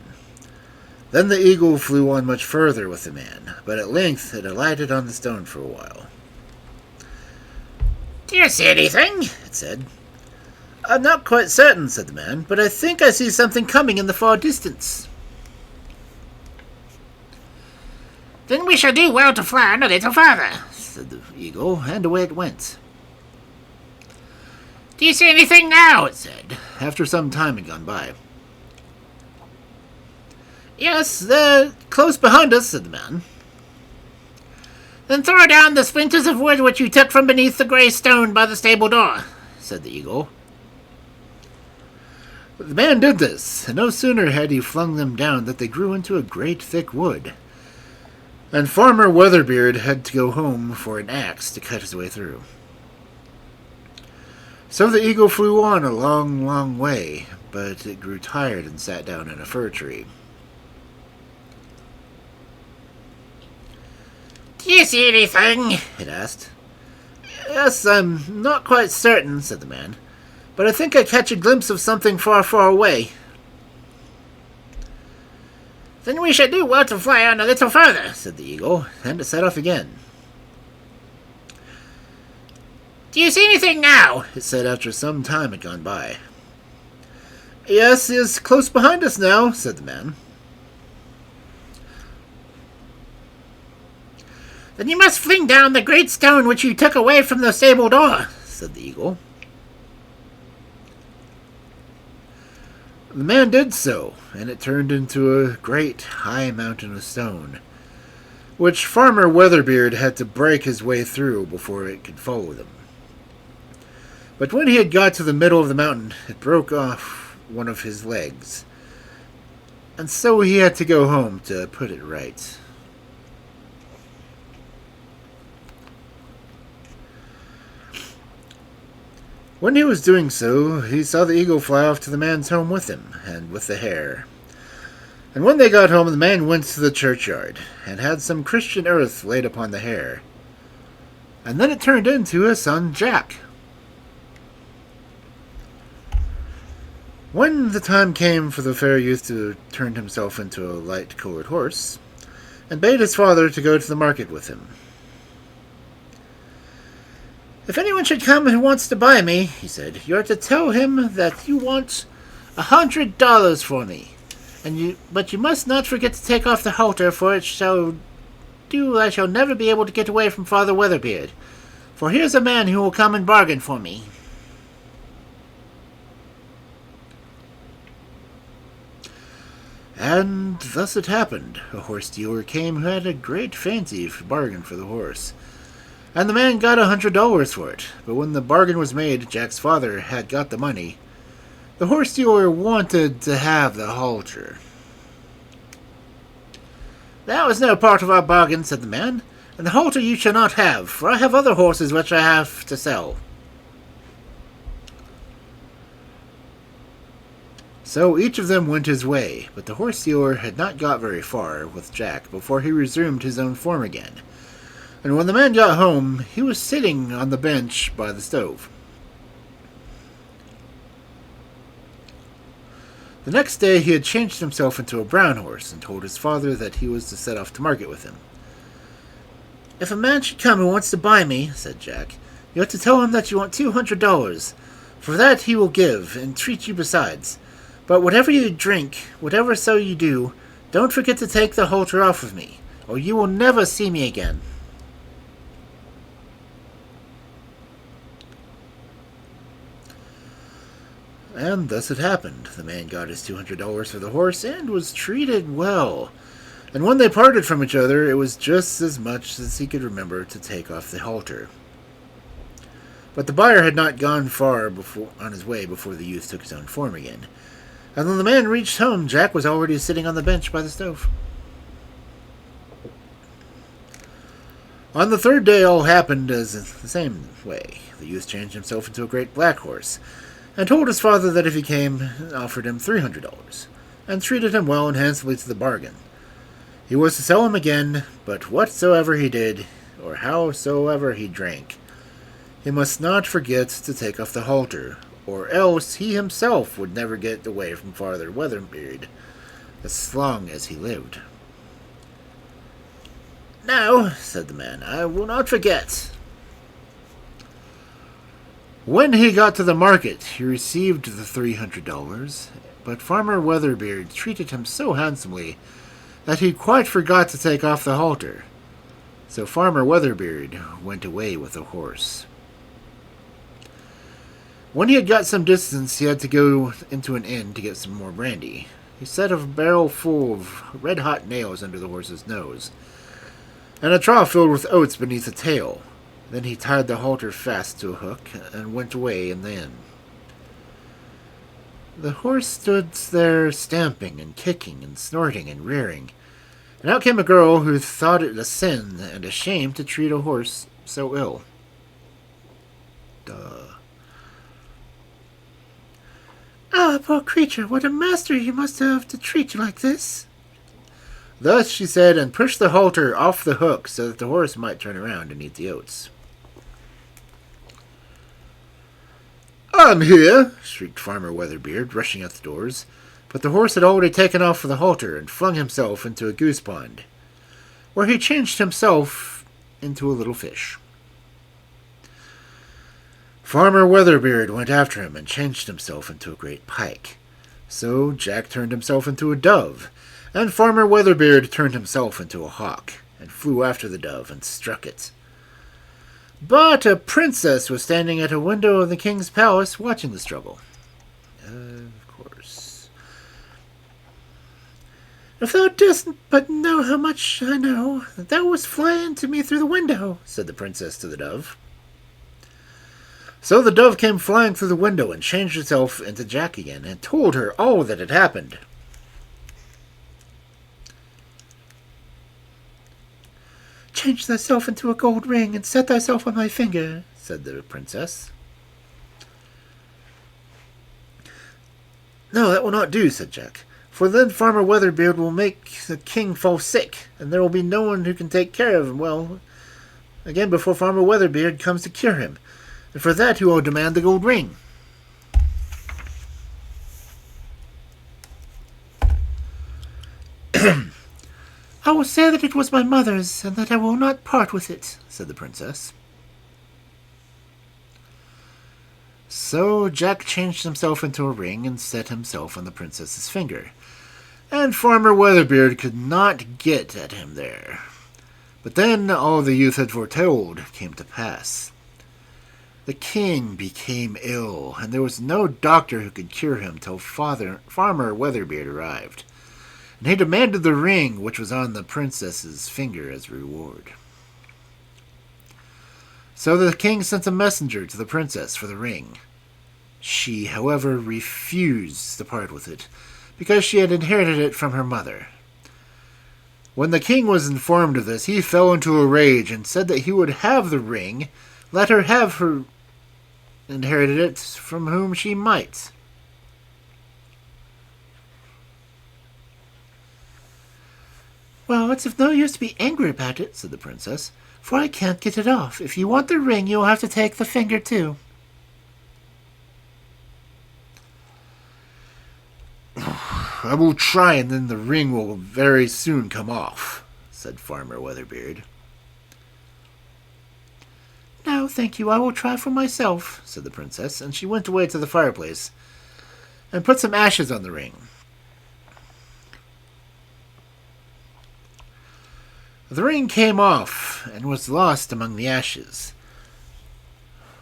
Then the eagle flew on much further with the man, but at length it alighted on the stone for a while. "Do you see anything?" it said. "I'm not quite certain," said the man, "but I think I see something coming in the far distance." "Then we shall do well to fly on a little further," said the eagle, and away it went. "Do you see anything now?" it said, after some time had gone by. "Yes, they're close behind us," said the man. "Then throw down the splinters of wood which you took from beneath the grey stone by the stable door," said the eagle. But the man did this, and no sooner had he flung them down than they grew into a great thick wood, and Farmer Weatherbeard had to go home for an axe to cut his way through. So the eagle flew on a long, long way, but it grew tired and sat down in a fir tree. "Do you see anything?" it asked. "Yes, I'm not quite certain," said the man, "but I think I catch a glimpse of something far, far away." "Then we shall do well to fly on a little further," said the eagle, and it set off again. "Do you see anything now?" it said after some time had gone by. "Yes, he is close behind us now," said the man. "Then you must fling down the great stone which you took away from the stable door," said the eagle. The man did so, and it turned into a great high mountain of stone, which Farmer Weatherbeard had to break his way through before it could follow them. But when he had got to the middle of the mountain, it broke off one of his legs, and so he had to go home to put it right. When he was doing so, he saw the eagle fly off to the man's home with him, and with the hare. And when they got home, the man went to the churchyard, and had some Christian earth laid upon the hare. And then it turned into his son Jack. When the time came for the fair youth to turn himself into a light-colored horse, and bade his father to go to the market with him. "If anyone should come who wants to buy me," he said, "you are to tell him that you want $100 for me, but you must not forget to take off the halter, for it shall do I shall never be able to get away from Father Weatherbeard. For here's a man who will come and bargain for me." And thus it happened. A horse dealer came who had a great fancy for bargain for the horse, and the man got $100 for it. But when the bargain was made, Jack's father had got the money. The horse dealer wanted to have the halter. "That was no part of our bargain," said the man, "and the halter you shall not have, for I have other horses which I have to sell." So each of them went his way, but the horse dealer had not got very far with Jack before he resumed his own form again. And when the man got home, he was sitting on the bench by the stove. The next day he had changed himself into a brown horse and told his father that he was to set off to market with him. If a man should come who wants to buy me, said Jack, you have to tell him that you want $200. For that he will give, and treat you besides. But whatever you drink, whatever so you do, don't forget to take the halter off of me, or you will never see me again. And thus it happened. The man got his $200 for the horse and was treated well. And when they parted from each other, it was just as much as he could remember to take off the halter. But the buyer had not gone far on his way before the youth took his own form again. And when the man reached home, Jack was already sitting on the bench by the stove. On the third day, all happened as the same way. The youth changed himself into a great black horse, and told his father that if he came, offered him $300, and treated him well and handsomely to the bargain. He was to sell him again, but whatsoever he did, or howsoever he drank, he must not forget to take off the halter, or else he himself would never get away from Father Weatherbeard, as long as he lived. No, said the man, I will not forget. When he got to the market, he received the $300, but Farmer Weatherbeard treated him so handsomely that he quite forgot to take off the halter. So Farmer Weatherbeard went away with the horse. When he had got some distance, he had to go into an inn to get some more brandy. He set a barrel full of red-hot nails under the horse's nose, and a trough filled with oats beneath the tail. Then he tied the halter fast to a hook and went away in the inn. The horse stood there stamping and kicking and snorting and rearing, and out came a girl who thought it a sin and a shame to treat a horse so ill. Ah, poor creature, what a master you must have to treat you like this. Thus she said, and pushed the halter off the hook so that the horse might turn around and eat the oats. "I'm here!" shrieked Farmer Weatherbeard, rushing out the doors, but the horse had already taken off the halter and flung himself into a goose pond, where he changed himself into a little fish. Farmer Weatherbeard went after him and changed himself into a great pike. So Jack turned himself into a dove, and Farmer Weatherbeard turned himself into a hawk, and flew after the dove and struck it. But a princess was standing at a window of the king's palace watching the struggle. Of course. "If thou didst but know how much I know, thou wouldst fly into me through the window," said the princess to the dove. So the dove came flying through the window and changed itself into Jack again, and told her all that had happened. "Change thyself into a gold ring, and set thyself on my finger," said the princess. "No, that will not do," said Jack, "for then Farmer Weatherbeard will make the king fall sick, and there will be no one who can take care of him well again before Farmer Weatherbeard comes to cure him, and for that he will demand the gold ring." "I will say that it was my mother's, and that I will not part with it," said the princess. So Jack changed himself into a ring and set himself on the princess's finger, and Farmer Weatherbeard could not get at him there. But then all the youth had foretold came to pass. The king became ill, and there was no doctor who could cure him till Farmer Weatherbeard arrived, and he demanded the ring which was on the princess's finger as reward. So the king sent a messenger to the princess for the ring. She, however, refused to part with it, because she had inherited it from her mother. When the king was informed of this, he fell into a rage and said that he would have the ring, let her have her inherited it from whom she might. "Well, it's of no use to be angry about it," said the princess, "for I can't get it off. If you want the ring, you'll have to take the finger too." "I will try, and then the ring will very soon come off," said Farmer Weatherbeard. No, thank you, I will try for myself, said the princess, and she went away to the fireplace and put some ashes on the ring. The ring came off and was lost among the ashes.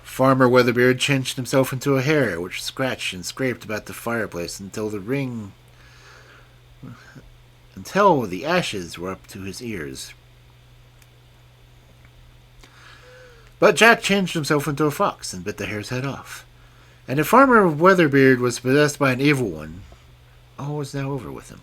Farmer Weatherbeard changed himself into a hare, which scratched and scraped about the fireplace until the ashes were up to his ears. But Jack changed himself into a fox and bit the hare's head off. And if Farmer Weatherbeard was possessed by an evil one, all was now over with him.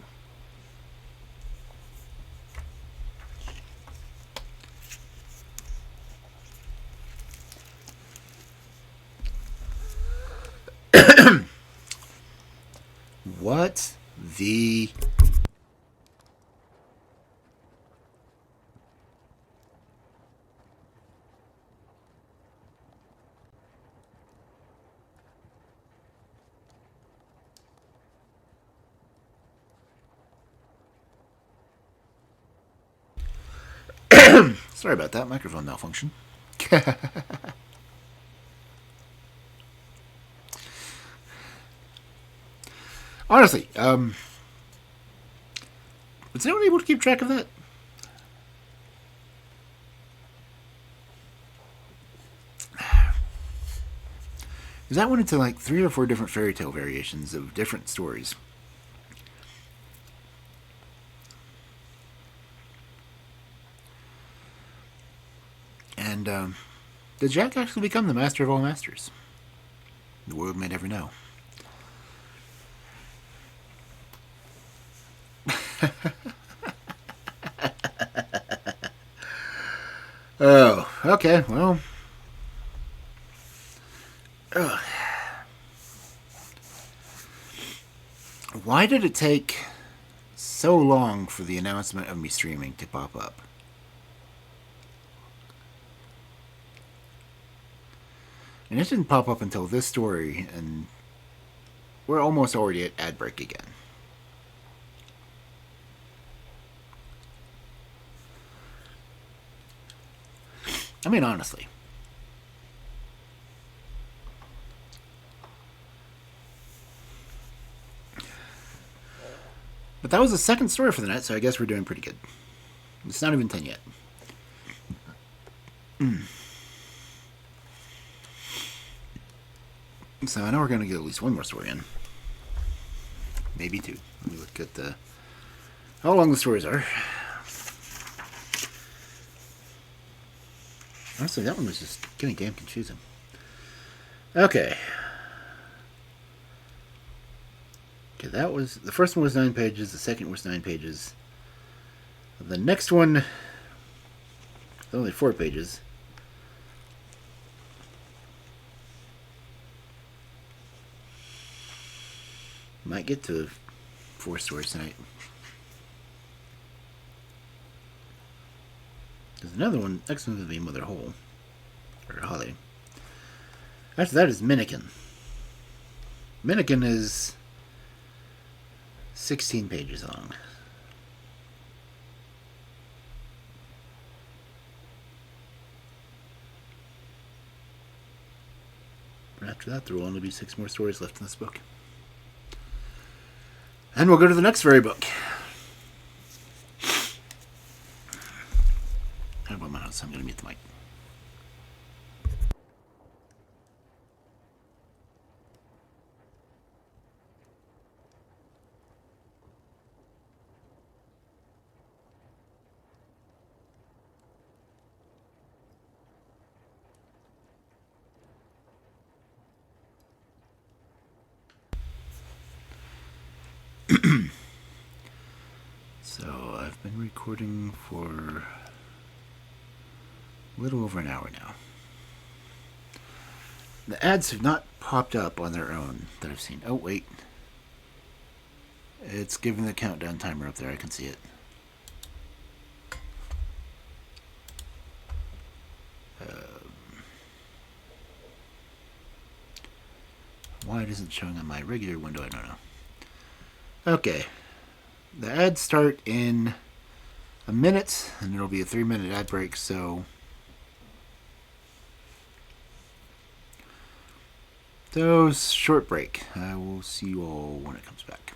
What the... Sorry about that, microphone malfunction. Honestly, was anyone able to keep track of that? Because that went into like 3 or 4 different fairy tale variations of different stories. And did Jack actually become the master of all masters? The world may never know. Oh, okay, well. Ugh. Why did it take so long for the announcement of me streaming to pop up? And it didn't pop up until this story, and we're almost already at ad break again. I mean, honestly. But that was the second story for the night, so I guess we're doing pretty good. It's not even 10 yet. So I know we're going to get at least one more story in. Maybe 2. Let me look at how long the stories are. Honestly, that one was just getting damn confusing. Okay. Okay, that was... The first one was 9 pages. The second was 9 pages. The next one... is only 4 pages. Might get to 4 stories tonight. There's another one, next one's going to be Mother Holle. Or Holle. After that is Minnikin. Minnikin is 16 pages long. And after that, there will only be 6 more stories left in this book. And we'll go to the next fairy book. I have one minute, so I'm going to mute the mic. So I've been recording for a little over an hour now. The ads have not popped up on their own that I've seen. Oh, wait. It's giving the countdown timer up there. I can see it. Why it isn't showing on my regular window, I don't know. Okay. The ads start in a minute, and it'll be a 3-minute ad break, so So, short break. I will see you all when it comes back.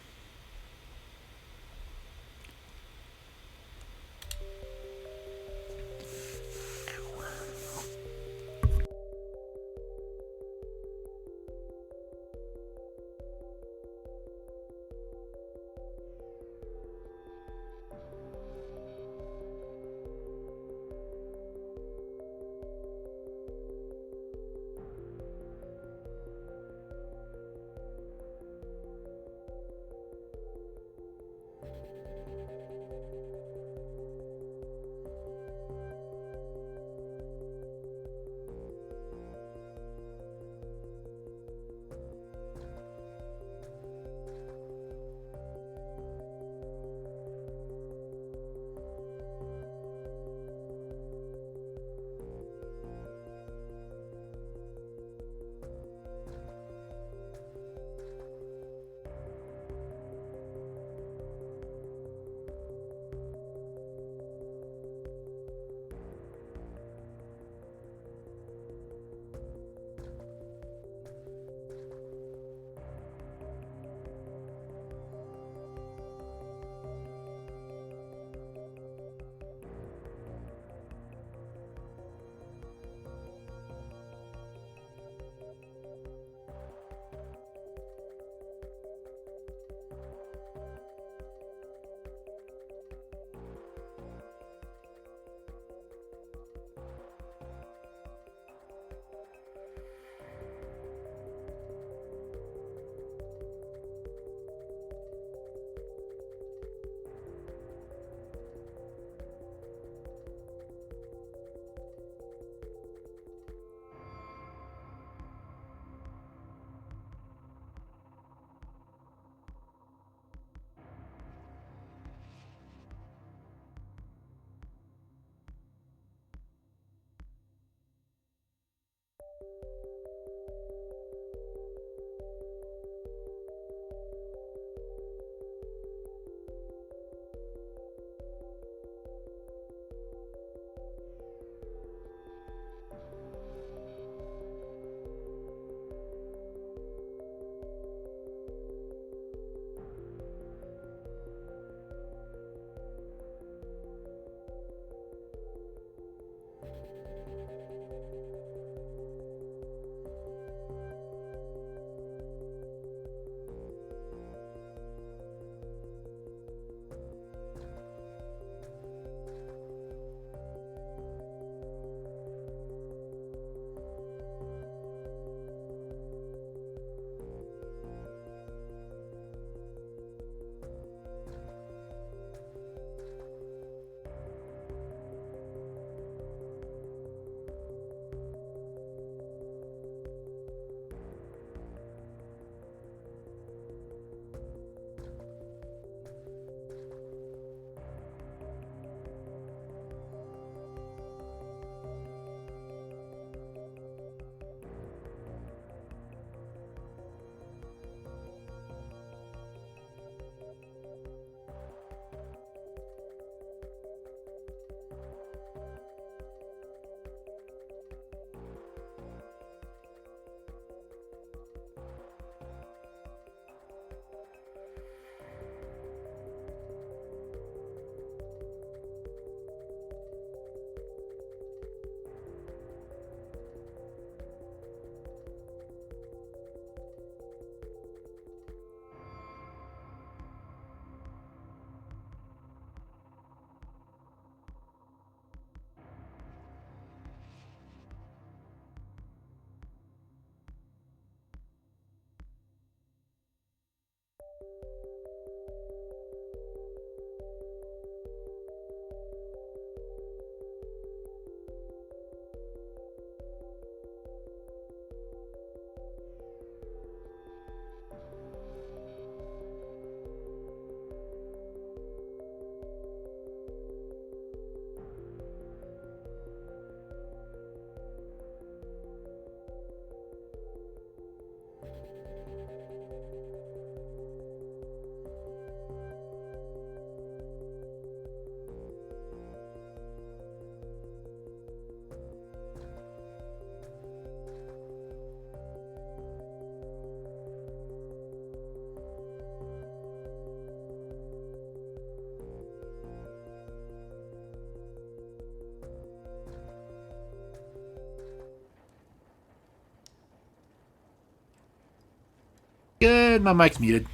And my mic's muted.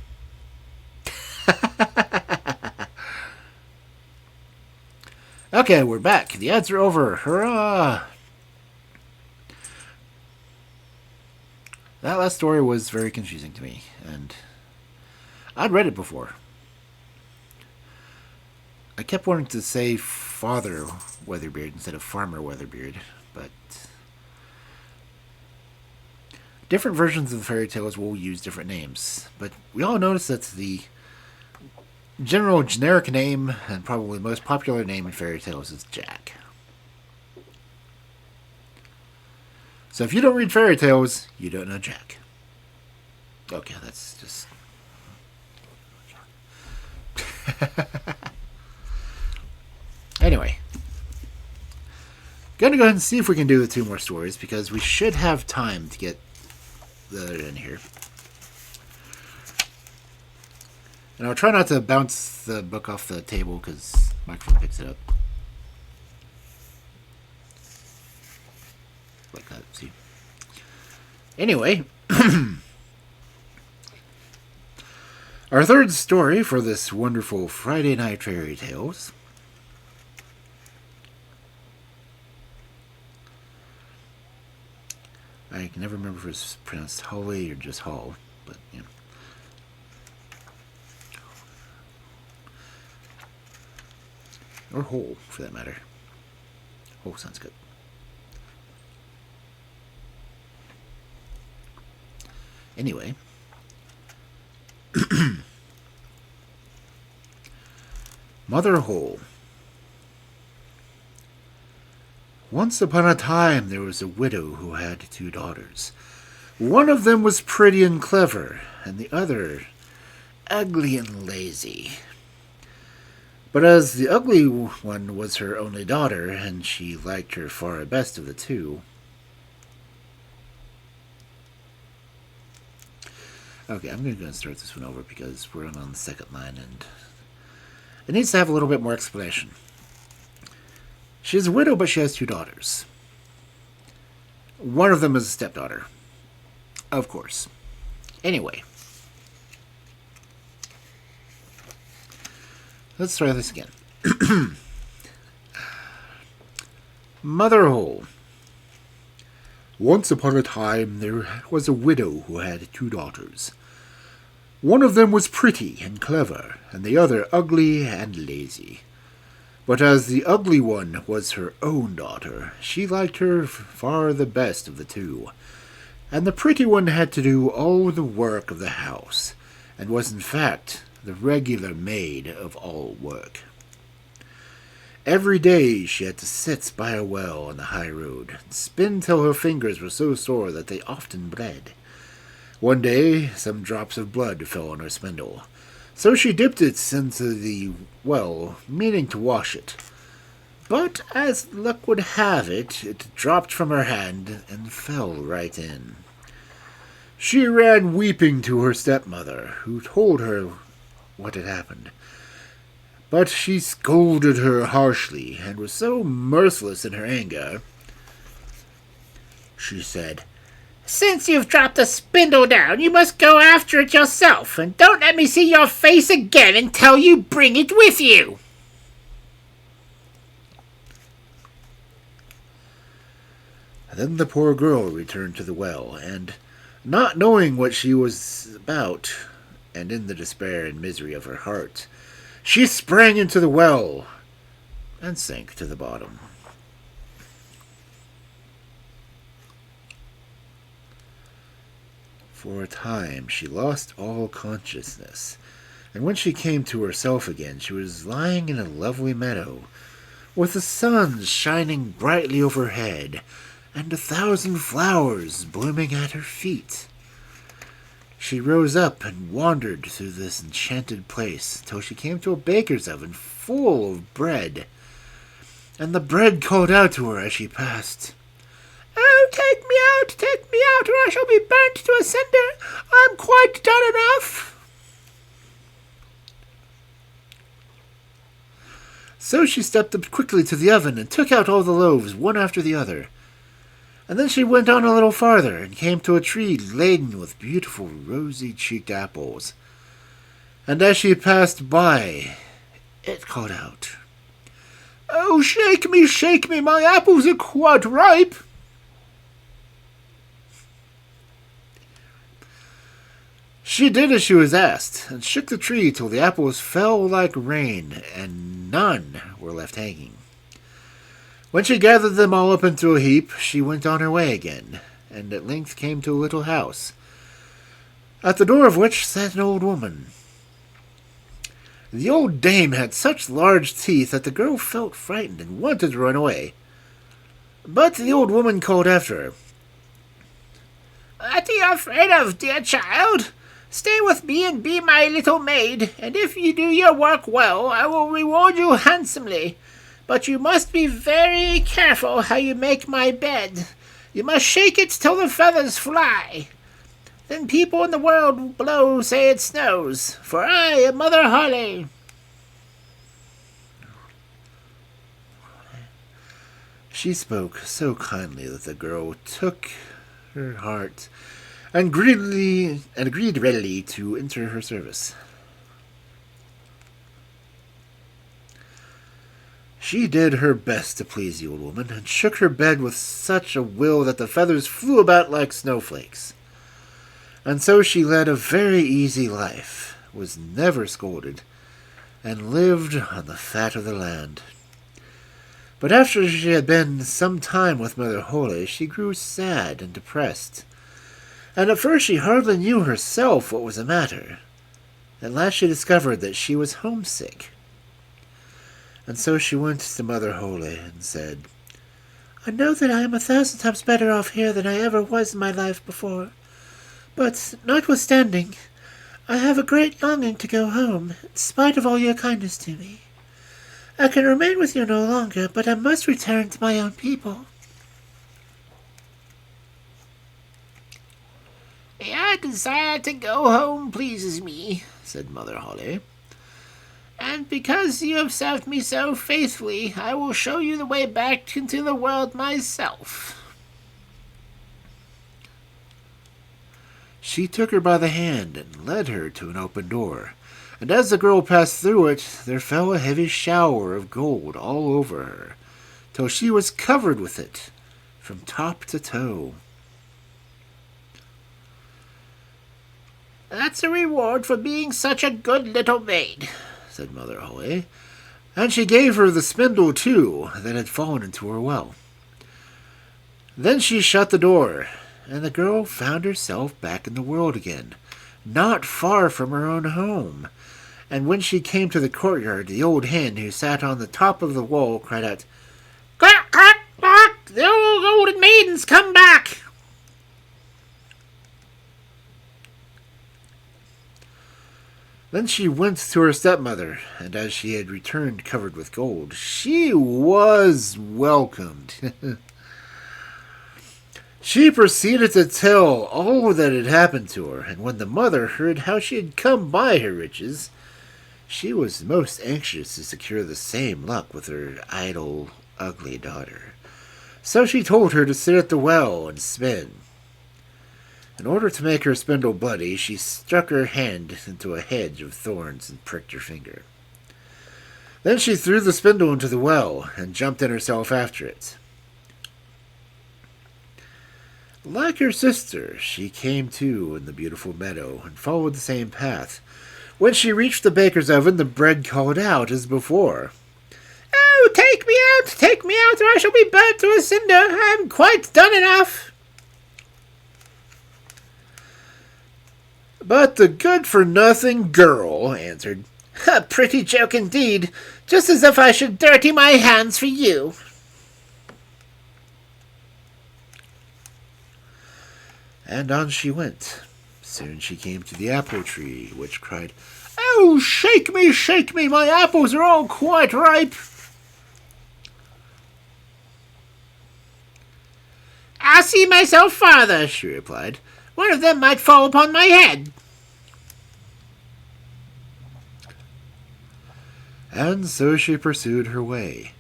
Okay, we're back. The ads are over. Hurrah! That last story was very confusing to me, and I'd read it before. I kept wanting to say Father Weatherbeard instead of Farmer Weatherbeard, but different versions of the fairy tales will use different names. But we all notice that the general generic name and probably most popular name in fairy tales is Jack. So if you don't read fairy tales, you don't know Jack. Okay, that's just... Anyway. Gonna go ahead and see if we can do the 2 more stories, because we should have time to get the other in here. And I'll try not to bounce the book off the table, because the microphone picks it up. Like that, see? Anyway, our third story for this wonderful Friday Night Fairy Tales I can never remember if it's pronounced Holle or just Holle, but you know. Or Holle, for that matter. Holle sounds good. Anyway. Mother Holle. Once upon a time there was a widow who had 2 daughters. One of them was pretty and clever, and the other ugly and lazy. But as the ugly one was her only daughter, and she liked her far best of the 2... Okay, I'm going to go and start this one over because we're on the second line, and it needs to have a little bit more explanation. She is a widow, but she has 2 daughters. One of them is a stepdaughter. Of course. Anyway. Let's try this again. Mother Holle. Once upon a time there was a widow who had 2 daughters. One of them was pretty and clever, and the other ugly and lazy. But as the ugly one was her own daughter, she liked her far the best of the 2. And the pretty one had to do all the work of the house, and was in fact the regular maid of all work. Every day she had to sit by a well on the high road, and spin till her fingers were so sore that they often bled. One day some drops of blood fell on her spindle, so she dipped it into the well, meaning to wash it. But as luck would have it, it dropped from her hand and fell right in. She ran weeping to her stepmother, who told her what had happened. But she scolded her harshly, and was so merciless in her anger. She said, Since you've dropped the spindle down, you must go after it yourself, and don't let me see your face again until you bring it with you. Then the poor girl returned to the well, and, not knowing what she was about, and in the despair and misery of her heart, she sprang into the well and sank to the bottom. For a time she lost all consciousness, and when she came to herself again she was lying in a lovely meadow, with the sun shining brightly overhead, and 1,000 flowers blooming at her feet. She rose up and wandered through this enchanted place till she came to a baker's oven full of bread, and the bread called out to her as she passed, "Oh, take me out, or I shall be burnt to a cinder. I'm quite done enough." So she stepped up quickly to the oven and took out all the loaves, one after the other. And then she went on a little farther and came to a tree laden with beautiful rosy-cheeked apples. And as she passed by, it called out, "Oh, shake me, my apples are quite ripe." She did as she was asked, and shook the tree till the apples fell like rain, and none were left hanging. When she gathered them all up into a heap, she went on her way again, and at length came to a little house, at the door of which sat an old woman. The old dame had such large teeth that the girl felt frightened and wanted to run away. But the old woman called after her. "What are you afraid of, dear child? Stay with me and be my little maid, and if you do your work well, I will reward you handsomely. But you must be very careful how you make my bed. You must shake it till the feathers fly. Then people in the world below say it snows, for I am Mother Holle." She spoke so kindly that the girl took her heart and agreed readily to enter her service. She did her best to please the old woman, and shook her bed with such a will that the feathers flew about like snowflakes. And so she led a very easy life, was never scolded, and lived on the fat of the land. But after she had been some time with Mother Holle, she grew sad and depressed, and at first she hardly knew herself what was the matter. At last she discovered that she was homesick. And so she went to Mother Holle and said, "I know that I am 1,000 times better off here than I ever was in my life before. But, notwithstanding, I have a great longing to go home, in spite of all your kindness to me. I can remain with you no longer, but I must return to my own people." "Your desire to go home pleases me," said Mother Holle. "And because you have served me so faithfully, I will show you the way back into the world myself." She took her by the hand and led her to an open door, and as the girl passed through it, there fell a heavy shower of gold all over her, till she was covered with it from top to toe. "That's a reward for being such a good little maid," said Mother Holle, and she gave her the spindle, too, that had fallen into her well. Then she shut the door, and the girl found herself back in the world again, not far from her own home. And when she came to the courtyard, the old hen who sat on the top of the wall cried out, "Quack, quack, quack! The old golden maiden's come back!" Then she went to her stepmother, and as she had returned covered with gold, she was welcomed. She proceeded to tell all that had happened to her, and when the mother heard how she had come by her riches, she was most anxious to secure the same luck with her idle, ugly daughter. So she told her to sit at the well and spin. In order to make her spindle bloody, she stuck her hand into a hedge of thorns and pricked her finger. Then she threw the spindle into the well and jumped in herself after it. Like her sister, she came too in the beautiful meadow and followed the same path. When she reached the baker's oven, the bread called out as before, "Oh, take me out, or I shall be burnt to a cinder. I am quite done enough." But the good-for-nothing girl answered, "A pretty joke indeed, just as if I should dirty my hands for you." And on she went. Soon she came to the apple tree, which cried, "Oh, shake me, my apples are all quite ripe." "I'll see myself farther," she replied. "One of them might fall upon my head." And so she pursued her way.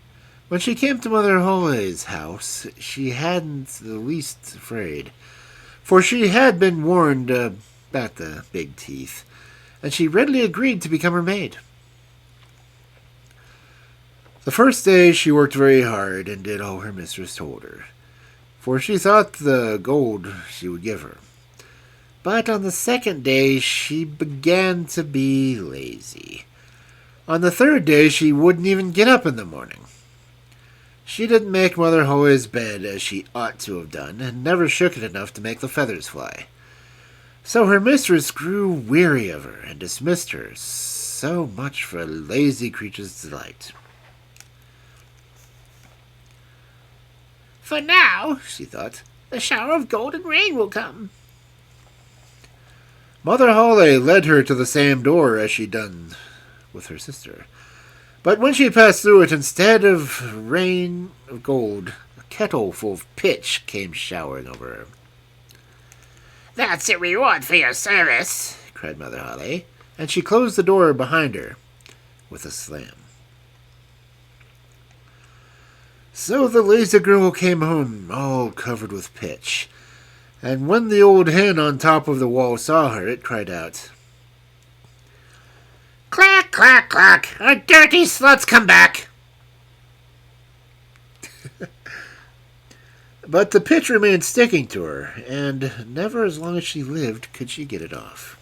When she came to Mother Holle's house, she hadn't the least afraid, for she had been warned about the big teeth, and she readily agreed to become her maid. The first day she worked very hard and did all her mistress told her, for she thought the gold she would give her. But on the second day she began to be lazy. On the third day she wouldn't even get up in the morning. She didn't make Mother Holle's bed as she ought to have done, and never shook it enough to make the feathers fly. So her mistress grew weary of her, and dismissed her. So much for a lazy creature's delight. For now, she thought, the shower of golden rain will come. Mother Holle led her to the same door as she'd done with her sister. But when she passed through it, instead of rain of gold, a kettle full of pitch came showering over her. That's a reward for your service, cried Mother Holle, and she closed the door behind her with a slam. So the lazy girl came home, all covered with pitch, and when the old hen on top of the wall saw her, it cried out, "Clack, clack, clack! Our dirty slut's come back!" But the pitch remained sticking to her, and never as long as she lived could she get it off.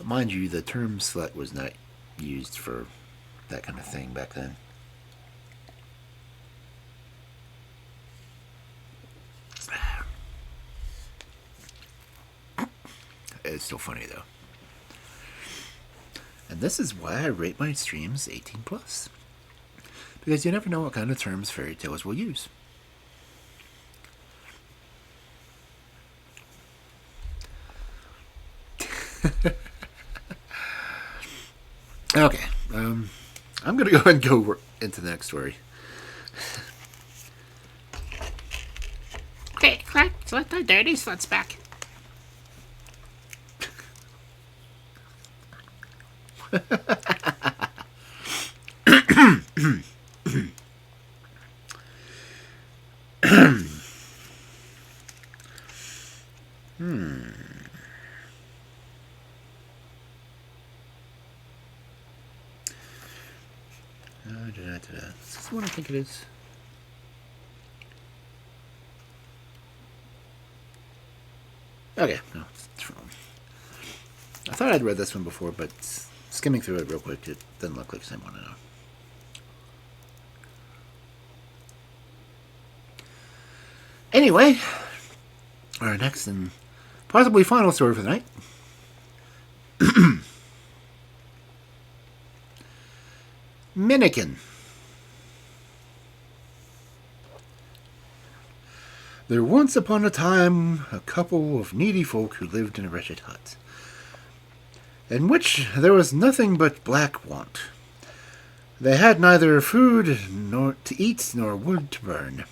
Mind you, the term slut was not used for that kind of thing back then. It's still funny, though. And this is why I rate my streams 18 plus. Because you never know what kind of terms fairy tales will use. Okay, I'm going to go ahead and go into the next story. Clack, clack, let the dirty slut's back. Is this the one I think it is? Okay, no, it's wrong. I thought I'd read this one before, but skimming through it real quick, it doesn't look like the same one I know. Anyway, our next and possibly final story for the night. Minnikin. There once upon a time a couple of needy folk who lived in a wretched hut, in which there was nothing but black want. They had neither food nor to eat nor wood to burn.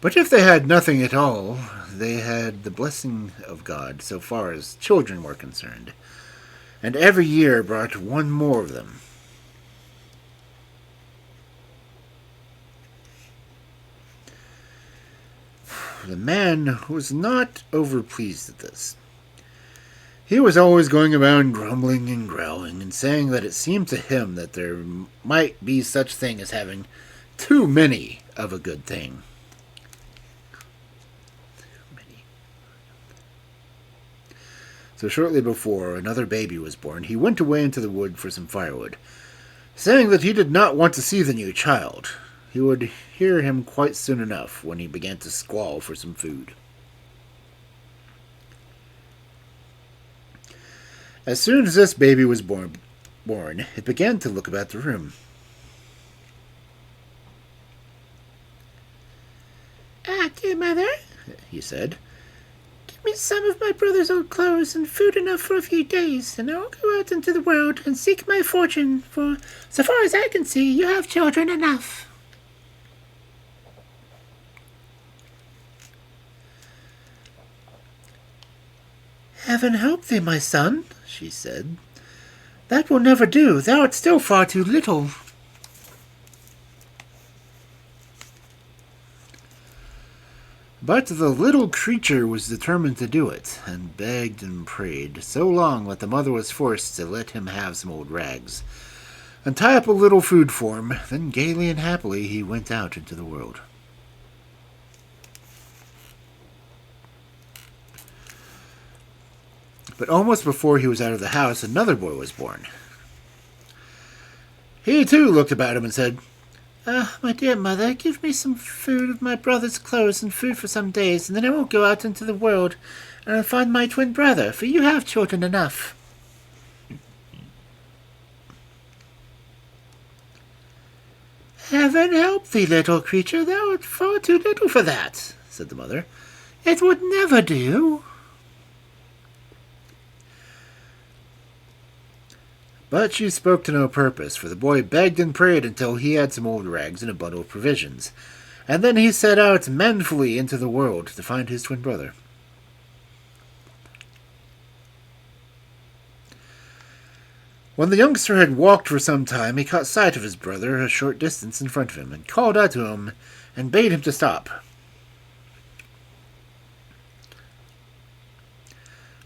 But if they had nothing at all, they had the blessing of God so far as children were concerned, and every year brought one more of them. The man was not overpleased at this. He was always going around grumbling and growling and saying that it seemed to him that there might be such thing as having too many of a good thing. So shortly before another baby was born, he went away into the wood for some firewood, saying that he did not want to see the new child. He would hear him quite soon enough when he began to squall for some food. As soon as this baby was born, it began to look about the room. Dear mother, he said, me some of my brother's old clothes and food enough for a few days, and I will go out into the world and seek my fortune, for, so far as I can see, you have children enough. Heaven help thee, my son, she said. That will never do. Thou art still far too little. But the little creature was determined to do it, and begged and prayed so long that the mother was forced to let him have some old rags, and tie up a little food for him. Then gaily and happily he went out into the world. But almost before he was out of the house, another boy was born. He too looked about him and said, my dear mother, give me some food of my brother's clothes and food for some days, and then I will go out into the world and I'll find my twin brother, for you have children enough. Heaven help thee, little creature, thou art far too little for that, said the mother. It would never do. But she spoke to no purpose, for the boy begged and prayed until he had some old rags and a bundle of provisions, and then he set out manfully into the world to find his twin brother. When the youngster had walked for some time, he caught sight of his brother a short distance in front of him, and called out to him, and bade him to stop.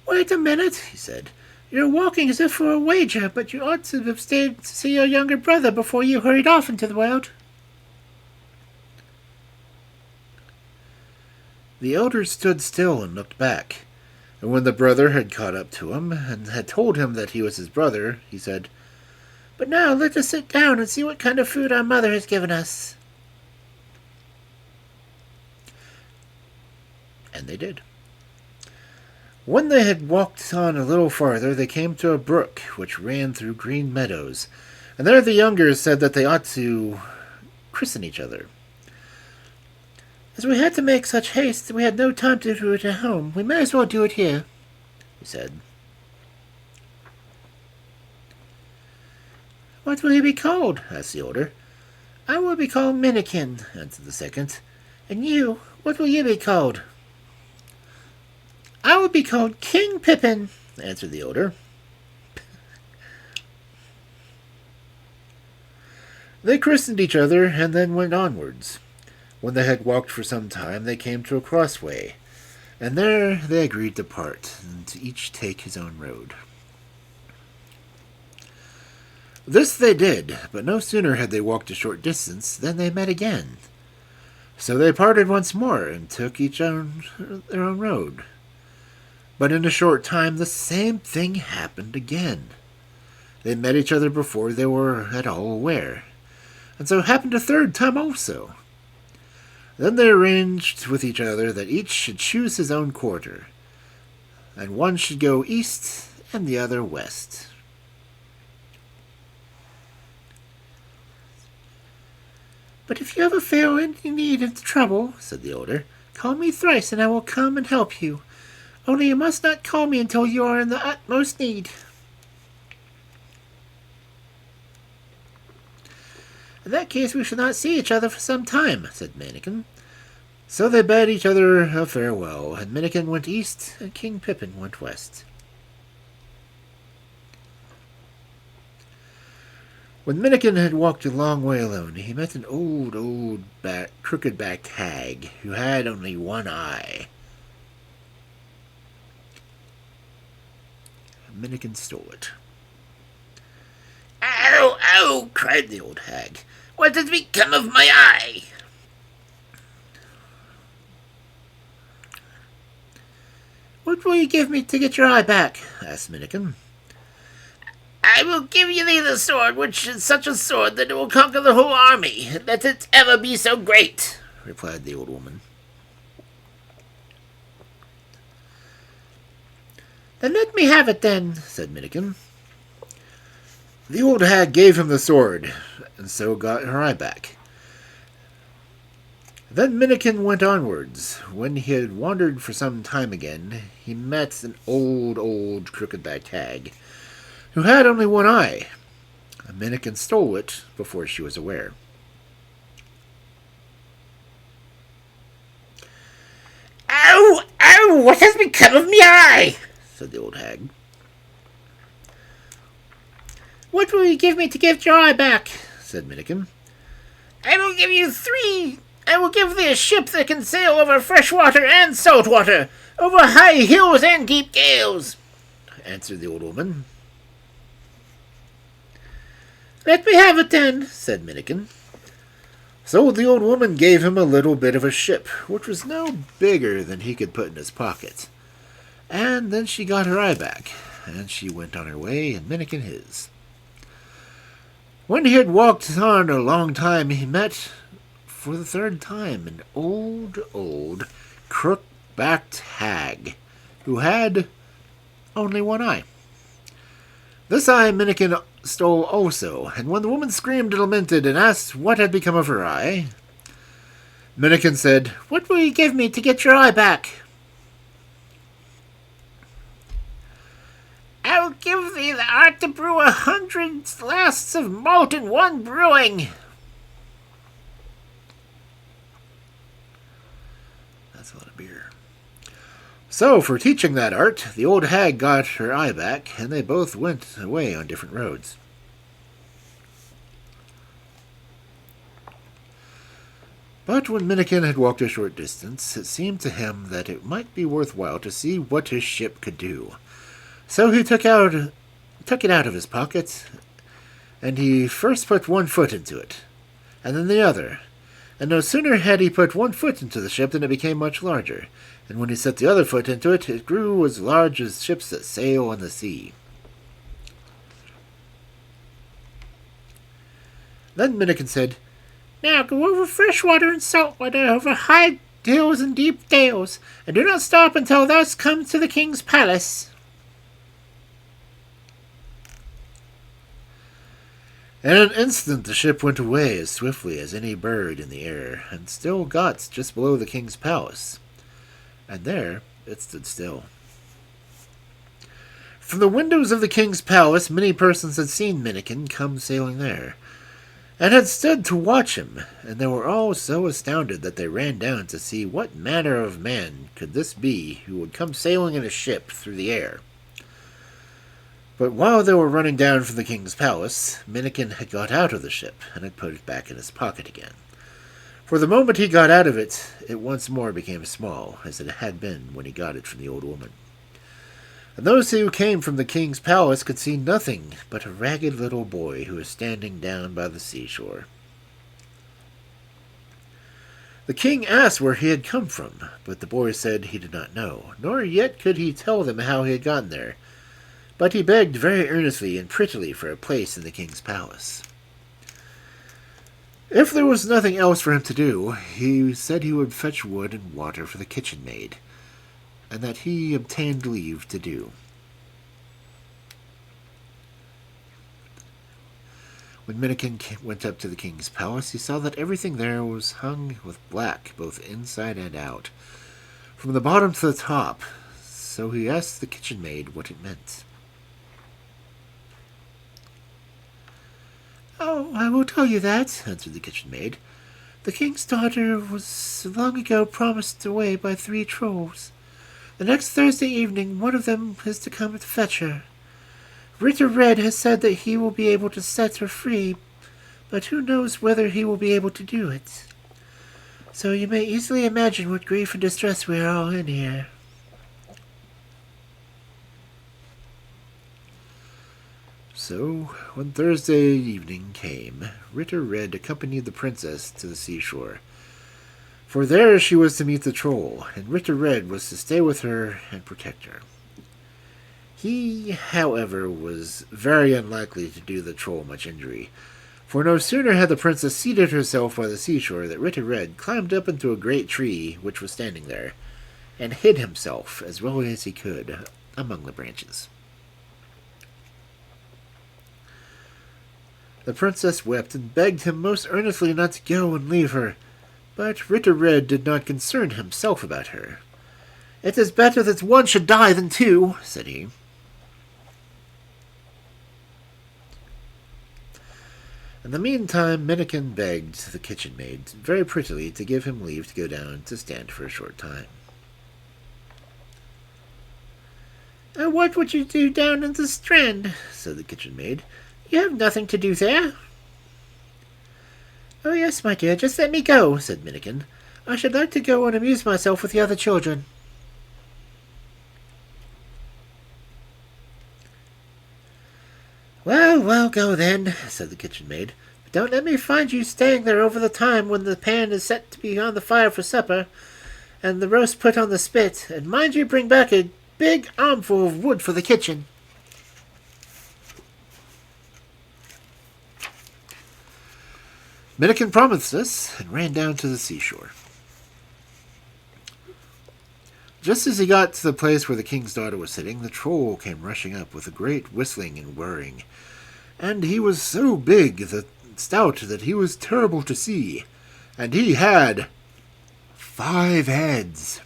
"Wait a minute," he said. "You're walking as if for a wager, but you ought to have stayed to see your younger brother before you hurried off into the world." The elder stood still and looked back, and when the brother had caught up to him and had told him that he was his brother, he said, "But now let us sit down and see what kind of food our mother has given us." And they did. When they had walked on a little farther, they came to a brook which ran through green meadows, and there the younger said that they ought to christen each other. "As we had to make such haste, we had no time to do it at home. We may as well do it here," he said. "What will he be called?" asked the older. "I will be called Minnikin," answered the second. "And you, what will you be called?" "I will be called King Pippin," answered the older. They christened each other and then went onwards. When they had walked for some time, they came to a crossway, and there they agreed to part, and to each take his own road. This they did, but no sooner had they walked a short distance than they met again. So they parted once more, and took each their own road. But in a short time the same thing happened again. They met each other before they were at all aware, and so happened a third time also. Then they arranged with each other that each should choose his own quarter, and one should go east and the other west. "But if you ever feel any need of trouble," said the older, "call me thrice, and I will come and help you. Only you must not call me until you are in the utmost need." "In that case we shall not see each other for some time," said Minnikin. So they bade each other a farewell, and Minnikin went east, and King Pippin went west. When Minnikin had walked a long way alone, he met an old, crooked-backed hag, who had only one eye. Minnikin stole it. "Ow, ow!" cried the old hag. "What has become of my eye?" "What will you give me to get your eye back?" asked Minnikin. "I will give you the sword, which is such a sword that it will conquer the whole army. Let it ever be so great," replied the old woman. "Then let me have it, then," said Minnikin. The old hag gave him the sword, and so got her eye back. Then Minnikin went onwards. When he had wandered for some time again, he met an old crooked-backed hag, who had only one eye. Minnikin stole it before she was aware. "Ow! Ow! What has become of me eye?" said the old hag. "What will you give me to get your eye back?" said Minnikin. "I will give you 3. I will give thee a ship that can sail over fresh water and salt water, over high hills and deep gales," answered the old woman. "Let me have it then," said Minnikin. So the old woman gave him a little bit of a ship, which was no bigger than he could put in his pocket. And then she got her eye back, and she went on her way, and Minnikin his. When he had walked on a long time, he met, for the 3rd time, an old crook-backed hag, who had only one eye. This eye Minnikin stole also, and when the woman screamed and lamented and asked what had become of her eye, Minnikin said, "What will you give me to get your eye back?" "I will give thee the art to brew 100 lasts of malt in one brewing." That's a lot of beer. So, for teaching that art, the old hag got her eye back, and they both went away on different roads. But when Minnikin had walked a short distance, it seemed to him that it might be worthwhile to see what his ship could do. So he took it out of his pocket, and he first put one foot into it, and then the other. And no sooner had he put one foot into the ship than it became much larger, and when he set the other foot into it, it grew as large as ships that sail on the sea. Then Minnikin said, "Now go over fresh water and salt water, over high hills and deep dales, and do not stop until thou hast come to the king's palace." In an instant the ship went away as swiftly as any bird in the air, and still got just below the king's palace. And there it stood still. From the windows of the king's palace many persons had seen Minnikin come sailing there, and had stood to watch him, and they were all so astounded that they ran down to see what manner of man could this be who would come sailing in a ship through the air. But while they were running down from the king's palace, Minnikin had got out of the ship, and had put it back in his pocket again. For the moment he got out of it, it once more became small, as it had been when he got it from the old woman. And those who came from the king's palace could see nothing but a ragged little boy who was standing down by the seashore. The king asked where he had come from, but the boy said he did not know, nor yet could he tell them how he had gotten there. But he begged very earnestly and prettily for a place in the king's palace. If there was nothing else for him to do, he said he would fetch wood and water for the kitchen maid, and that he obtained leave to do. When Minnikin went up to the king's palace, he saw that everything there was hung with black, both inside and out, from the bottom to the top, so he asked the kitchen maid what it meant. "Oh, I will tell you that," answered the kitchen maid. "The king's daughter was long ago promised away by 3 trolls. The next Thursday evening one of them is to come to fetch her. Ritter Red has said that he will be able to set her free, but who knows whether he will be able to do it. So you may easily imagine what grief and distress we are all in here." So, when Thursday evening came, Ritter Red accompanied the princess to the seashore. For there she was to meet the troll, and Ritter Red was to stay with her and protect her. He, however, was very unlikely to do the troll much injury, for no sooner had the princess seated herself by the seashore that Ritter Red climbed up into a great tree which was standing there, and hid himself as well as he could among the branches. The princess wept and begged him most earnestly not to go and leave her, But Ritter Red did not concern himself about her. "It is better that one should die than two," said he. In the meantime, Minnikin begged the kitchen maid very prettily to give him leave to go down to stand for a short time. What would you do down in the Strand?" said the kitchen maid. "You have nothing to do there." "Oh, yes, my dear, just let me go," said Minnikin. "I should like to go and amuse myself with the other children." "Well, go then," said the kitchen maid. "But don't let me find you staying there over the time when the pan is set to be on the fire for supper, and the roast put on the spit. And mind you bring back a big armful of wood for the kitchen." Minnikin promised this and ran down to the seashore. Just as he got to the place where the king's daughter was sitting, the troll came rushing up with a great whistling and whirring. And he was so big and stout that he was terrible to see, and he had 5 heads.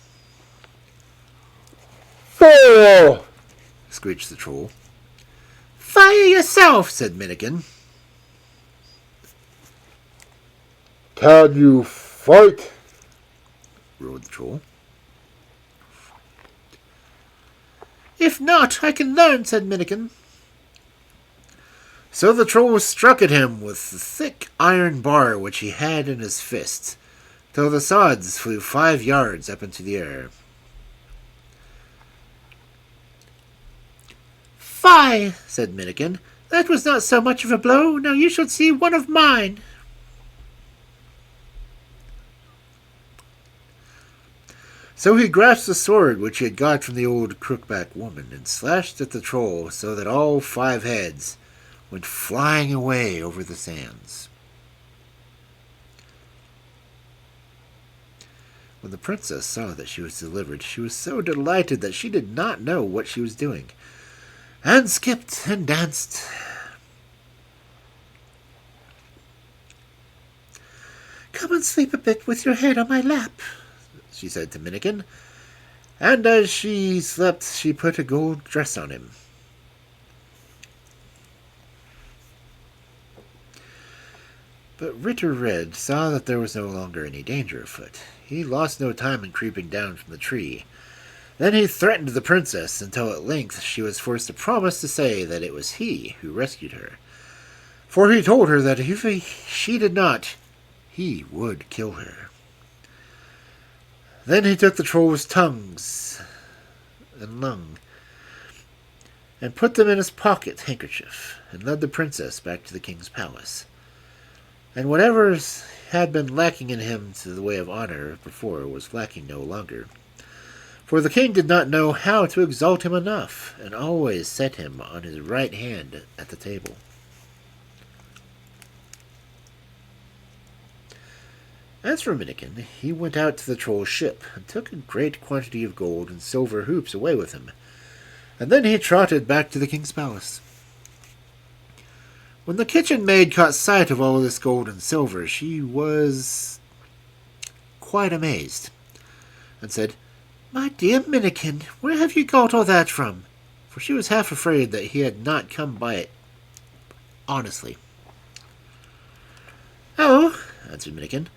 "Fire!" screeched the troll. "Fire yourself," said Minnikin. "Can you fight?" roared the troll. "If not, I can learn," said Minnikin. So the troll struck at him with the thick iron bar which he had in his fist, till the sods flew 5 yards up into the air. "Fie," said Minnikin. "That was not so much of a blow. Now you shall see one of mine." So he grasped the sword which he had got from the old crookback woman, and slashed at the troll so that all 5 heads went flying away over the sands. When the princess saw that she was delivered, she was so delighted that she did not know what she was doing, and skipped and danced. "Come and sleep a bit with your head on my lap," she said to Minnikin, and as she slept she put a gold dress on him. But Ritter Red saw that there was no longer any danger afoot. He lost no time in creeping down from the tree. Then he threatened the princess until at length she was forced to promise to say that it was he who rescued her. For he told her that if she did not, he would kill her. Then he took the troll's tongues and lung and put them in his pocket handkerchief and led the princess back to the king's palace. And whatever had been lacking in him to the way of honor before was lacking no longer. For the king did not know how to exalt him enough, and always set him on his right hand at the table. As for Minnikin, he went out to the troll's ship, and took a great quantity of gold and silver hoops away with him, and then he trotted back to the king's palace. When the kitchen maid caught sight of all this gold and silver, she was quite amazed, and said, "My dear Minnikin, where have you got all that from?" For she was half afraid that he had not come by it honestly. "Oh," answered Minnikin,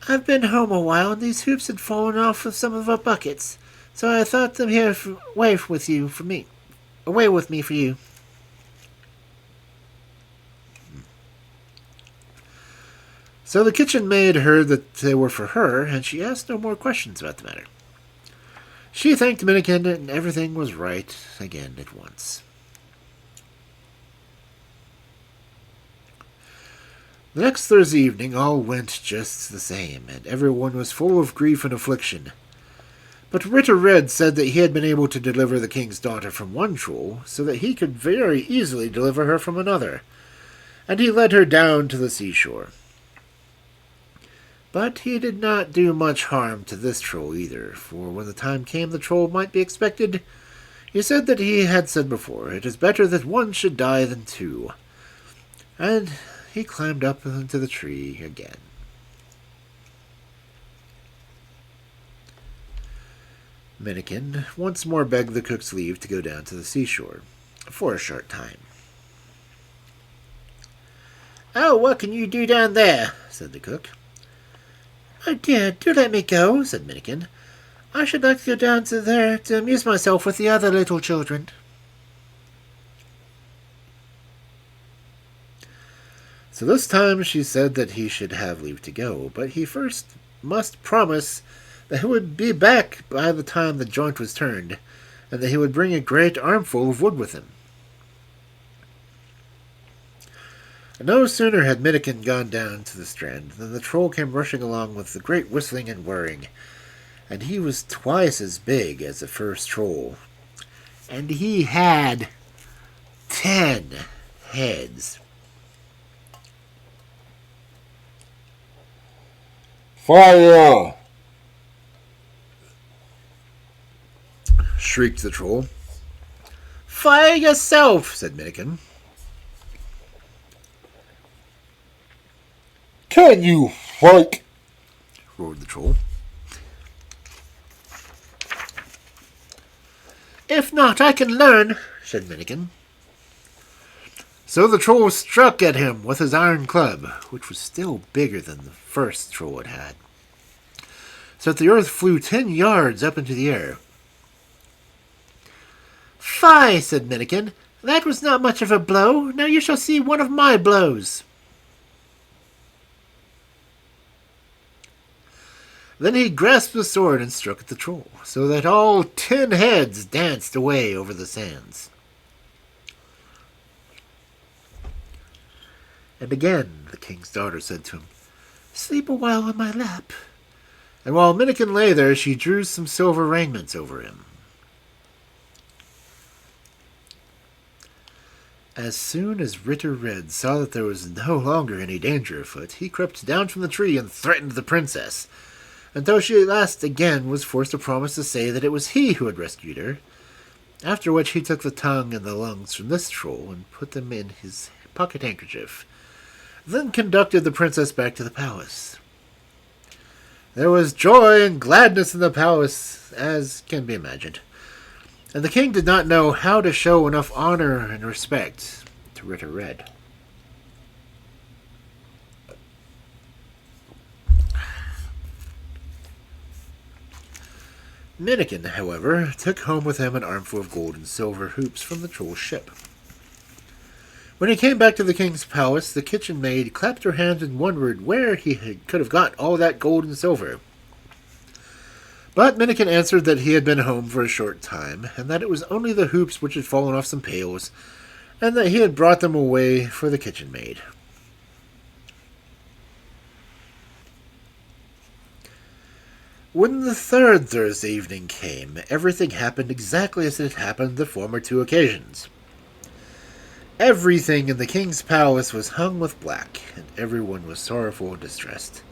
"I've been home a while, and these hoops had fallen off of some of our buckets, so I thought them here away with me for you." So the kitchen maid heard that they were for her, and she asked no more questions about the matter. She thanked Minnikin, and everything was right again at once. The next Thursday evening all went just the same, and everyone was full of grief and affliction. But Ritter Red said that he had been able to deliver the king's daughter from one troll, so that he could very easily deliver her from another, and he led her down to the seashore. But he did not do much harm to this troll either, for when the time came the troll might be expected, he said that he had said before, "It is better that one should die than two," and he climbed up into the tree again. Minnikin once more begged the cook's leave to go down to the seashore for a short time. "Oh, what can you do down there?" said the cook. "Oh dear, do let me go," said Minnikin. "I should like to go down to there to amuse myself with the other little children." So this time she said that he should have leave to go, but he first must promise that he would be back by the time the joint was turned, and that he would bring a great armful of wood with him. No sooner had Minnikin gone down to the strand than the troll came rushing along with a great whistling and whirring, and he was twice as big as the first troll, and he had 10 heads. Fire! Shrieked the troll. "Fire yourself," said Minnikin. Can you fight? Roared the troll. "If not, I can learn," said Minnikin. So the troll struck at him with his iron club, which was still bigger than the first troll had had, so that the earth flew 10 yards up into the air. "Fie," said Minnikin. "That was not much of a blow. Now you shall see one of my blows." Then he grasped the sword and struck at the troll, so that all 10 heads danced away over the sands. And again the king's daughter said to him, "Sleep a while on my lap." and while Minnikin lay there, she drew some silver raiments over him. As soon as Ritter Red saw that there was no longer any danger afoot, he crept down from the tree and threatened the princess, until she at last again was forced to promise to say that it was he who had rescued her, after which he took the tongue and the lungs from this troll and put them in his pocket handkerchief, then conducted the princess back to the palace. There was joy and gladness in the palace, as can be imagined, and the king did not know how to show enough honor and respect to Ritter Red. Minnikin, however, took home with him an armful of gold and silver hoops from the troll's ship. When he came back to the king's palace, the kitchen maid clapped her hands and wondered where could have got all that gold and silver. But Minnikin answered that he had been home for a short time, and that it was only the hoops which had fallen off some pails, and that he had brought them away for the kitchen maid. When the third Thursday evening came, everything happened exactly as it had happened the former 2 occasions. Everything in the king's palace was hung with black, and everyone was sorrowful and distressed.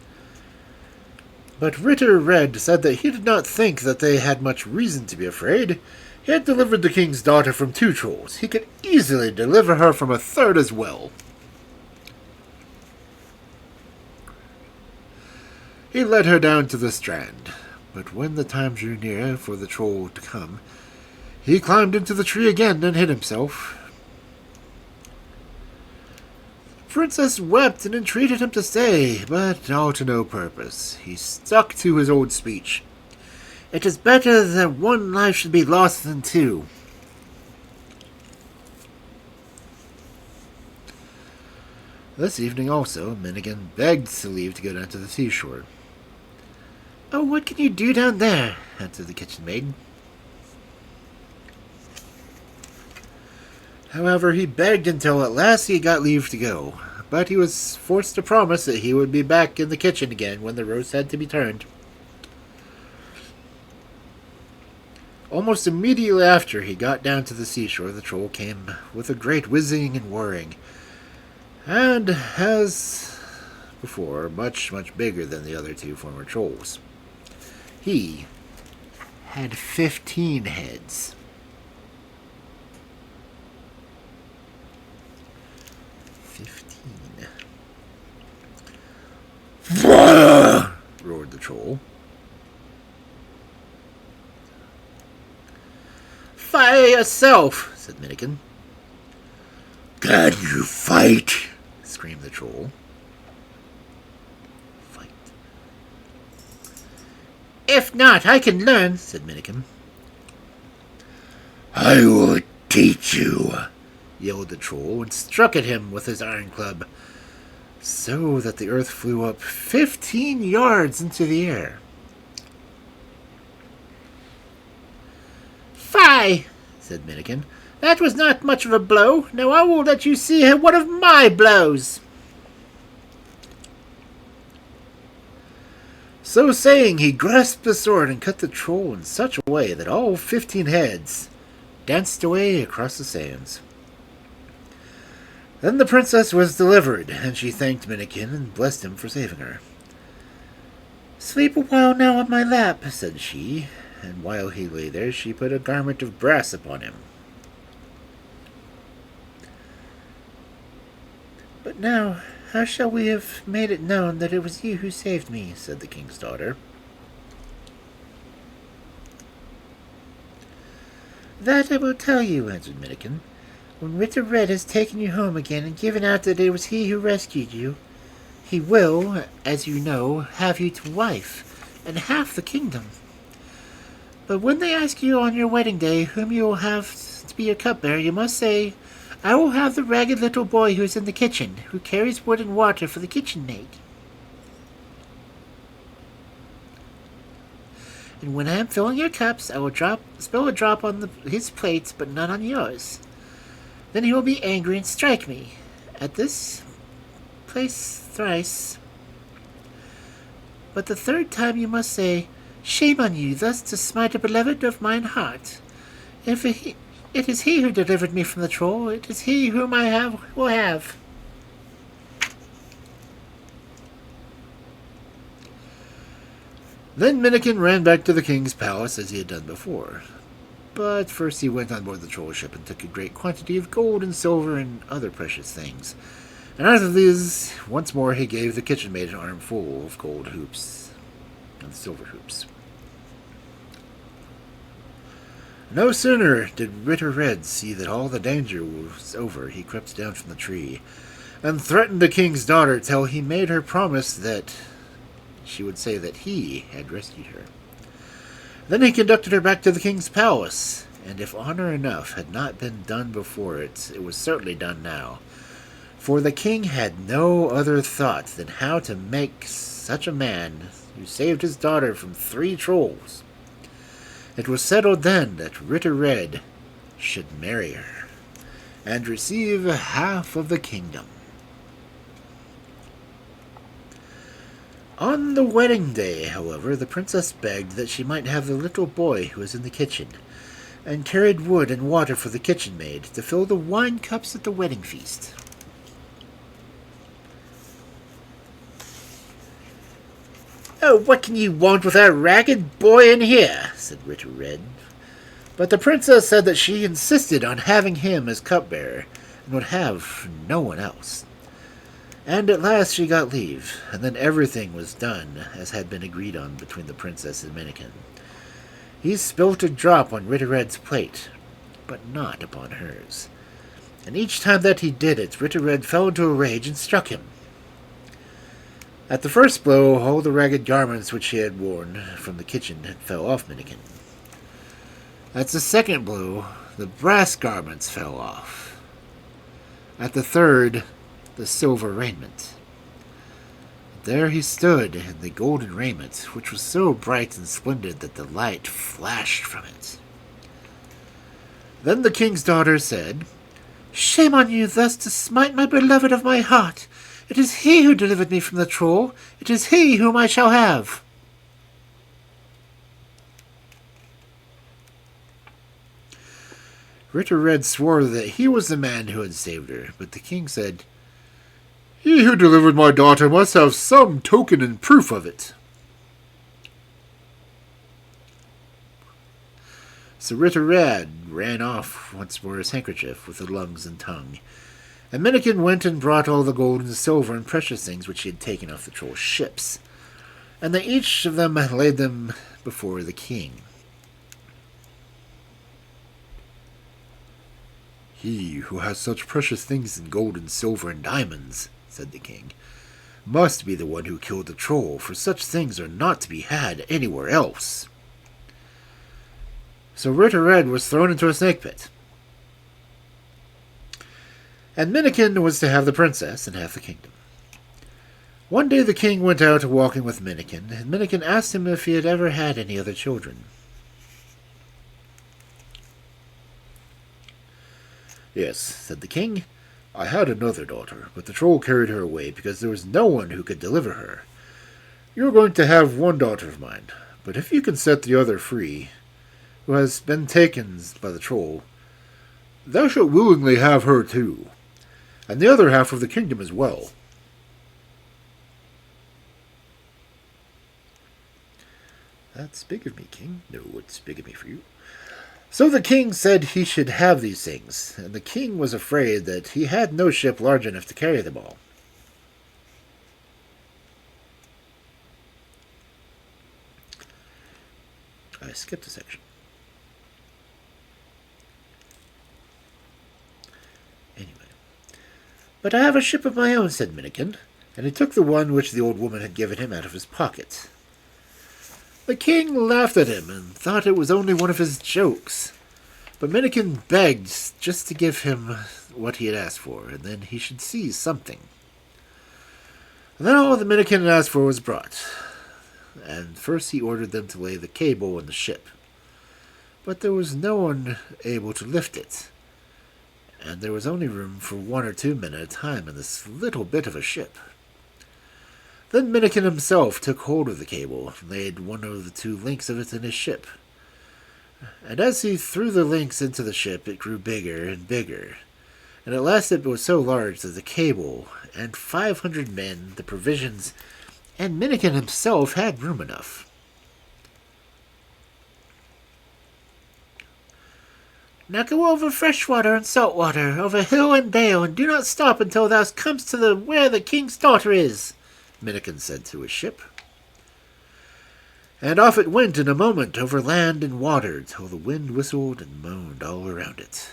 But Ritter Red said that he did not think that they had much reason to be afraid. He had delivered the king's daughter from 2 trolls. He could easily deliver her from a third as well. He led her down to the strand, but when the time drew near for the troll to come, he climbed into the tree again and hid himself. The princess wept and entreated him to stay, but all to no purpose. He stuck to his old speech. "It is better that 1 life should be lost than 2. This evening also, Minnikin begged to leave to go down to the seashore. "Oh, what can you do down there?" answered the kitchen maid. However, he begged until at last he got leave to go, but he was forced to promise that he would be back in the kitchen again when the roast had to be turned. Almost immediately after he got down to the seashore, the troll came with a great whizzing and whirring, and, as before, much, much bigger than the other 2 former trolls. He had 15 heads. 15. Roared the troll. Fight yourself, said Minnikin. Can you fight? Screamed the troll. Fight. If not, I can learn, said Minnikin. I will teach you, yelled the troll, and struck at him with his iron club, so that the earth flew up 15 yards into the air. Fie, said Minnikin. That was not much of a blow. Now I will let you see one of my blows. So saying, he grasped the sword and cut the troll in such a way that all 15 heads danced away across the sands. Then the princess was delivered, and she thanked Minnikin and blessed him for saving her. Sleep a while now on my lap, said she, and while he lay there she put a garment of brass upon him. But now, how shall we have made it known that it was you who saved me, said the king's daughter. That I will tell you, answered Minnikin. When Ritter Red has taken you home again and given out that it was he who rescued you, he will, as you know, have you to wife, and half the kingdom. But when they ask you on your wedding day whom you will have to be your cupbearer, you must say, I will have the ragged little boy who is in the kitchen, who carries wood and water for the kitchen maid. And when I am filling your cups, I will spill a drop on his plate, but not on yours. Then he will be angry and strike me. At this place thrice. But the third time you must say, Shame on you, thus to smite a beloved of mine heart. If it is he who delivered me from the troll, it is he whom I will have. Then Minnikin ran back to the king's palace as he had done before. But first he went on board the troll ship and took a great quantity of gold and silver and other precious things. And out of these, once more he gave the kitchen maid an armful of gold hoops and silver hoops. No sooner did Ritter Red see that all the danger was over, he crept down from the tree, and threatened the king's daughter till he made her promise that she would say that he had rescued her. Then he conducted her back to the king's palace, and if honor enough had not been done before it, it was certainly done now. For the king had no other thought than how to make such a man who saved his daughter from 3 trolls. It was settled then that Ritter Red should marry her, and receive half of the kingdom. On the wedding day, however, the princess begged that she might have the little boy who was in the kitchen, and carried wood and water for the kitchen maid to fill the wine cups at the wedding feast. Oh, what can you want with that ragged boy in here? Said Ritter Red. But the princess said that she insisted on having him as cupbearer, and would have no one else. And at last she got leave, and then everything was done as had been agreed on between the princess and Minnikin. He spilt a drop on Ritter Red's plate, but not upon hers. And each time that he did it, Ritter Red fell into a rage and struck him. At the first blow, all the ragged garments which he had worn from the kitchen fell off Minnikin. At the second blow, the brass garments fell off. At the third, the silver raiment. There he stood in the golden raiment, which was so bright and splendid that the light flashed from it. Then the king's daughter said, Shame on you thus to smite my beloved of my heart. It is he who delivered me from the troll. It is he whom I shall have. Ritter Red swore that he was the man who had saved her, but the king said, He who delivered my daughter must have some token and proof of it. So Ritter Red ran off once more his handkerchief with the lungs and tongue, and Minnikin went and brought all the gold and silver and precious things which he had taken off the troll's ships, and they each of them laid them before the king. He who has such precious things in gold and silver and diamonds, said the king, must be the one who killed the troll, for such things are not to be had anywhere else. So Ritter Red was thrown into a snake pit. And Minnikin was to have the princess and half the kingdom. One day the king went out walking with Minnikin, and Minnikin asked him if he had ever had any other children. Yes, said the king, I had another daughter, but the troll carried her away because there was no one who could deliver her. You are going to have one daughter of mine, but if you can set the other free, who has been taken by the troll, thou shalt willingly have her too, and the other half of the kingdom as well. That's big of me, king. No, it's big of me for you. So the king said he should have these things, and the king was afraid that he had no ship large enough to carry them all. I skipped a section. Anyway. But I have a ship of my own, said Minnikin, and he took the one which the old woman had given him out of his pocket. The king laughed at him and thought it was only one of his jokes. But Minnikin begged just to give him what he had asked for, and then he should see something. And then all the Minnikin had asked for was brought. And first he ordered them to lay the cable in the ship. But there was no one able to lift it. And there was only room for 1 or 2 men at a time in this little bit of a ship. Then Minnikin himself took hold of the cable and laid one of the 2 links of it in his ship. And as he threw the links into the ship, it grew bigger and bigger. And at last it was so large that the cable and 500 men, the provisions, and Minnikin himself had room enough. Now go over fresh water and salt water, over hill and dale, and do not stop until thou comest to where the king's daughter is, Minnikin said to his ship. And off it went in a moment over land and water, till the wind whistled and moaned all around it.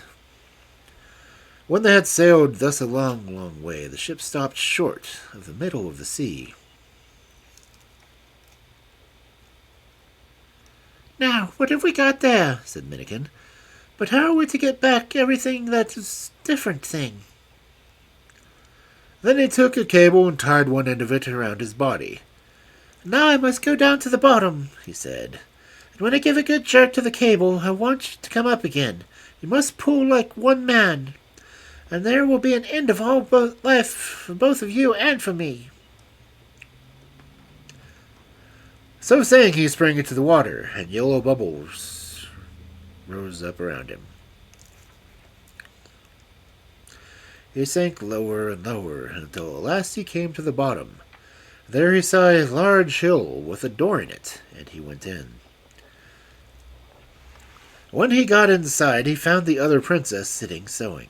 When they had sailed thus a long, long way, the ship stopped short of the middle of the sea. Now, what have we got there? Said Minnikin. But how are we to get back everything that is different thing? Then he took a cable and tied one end of it around his body. Now I must go down to the bottom, he said. And when I give a good jerk to the cable, I want you to come up again. You must pull like one man, and there will be an end of all life for both of you and for me. So saying, he sprang into the water, and yellow bubbles rose up around him. He sank lower and lower, until at last he came to the bottom. There he saw a large hill with a door in it, and he went in. When he got inside, he found the other princess sitting sewing.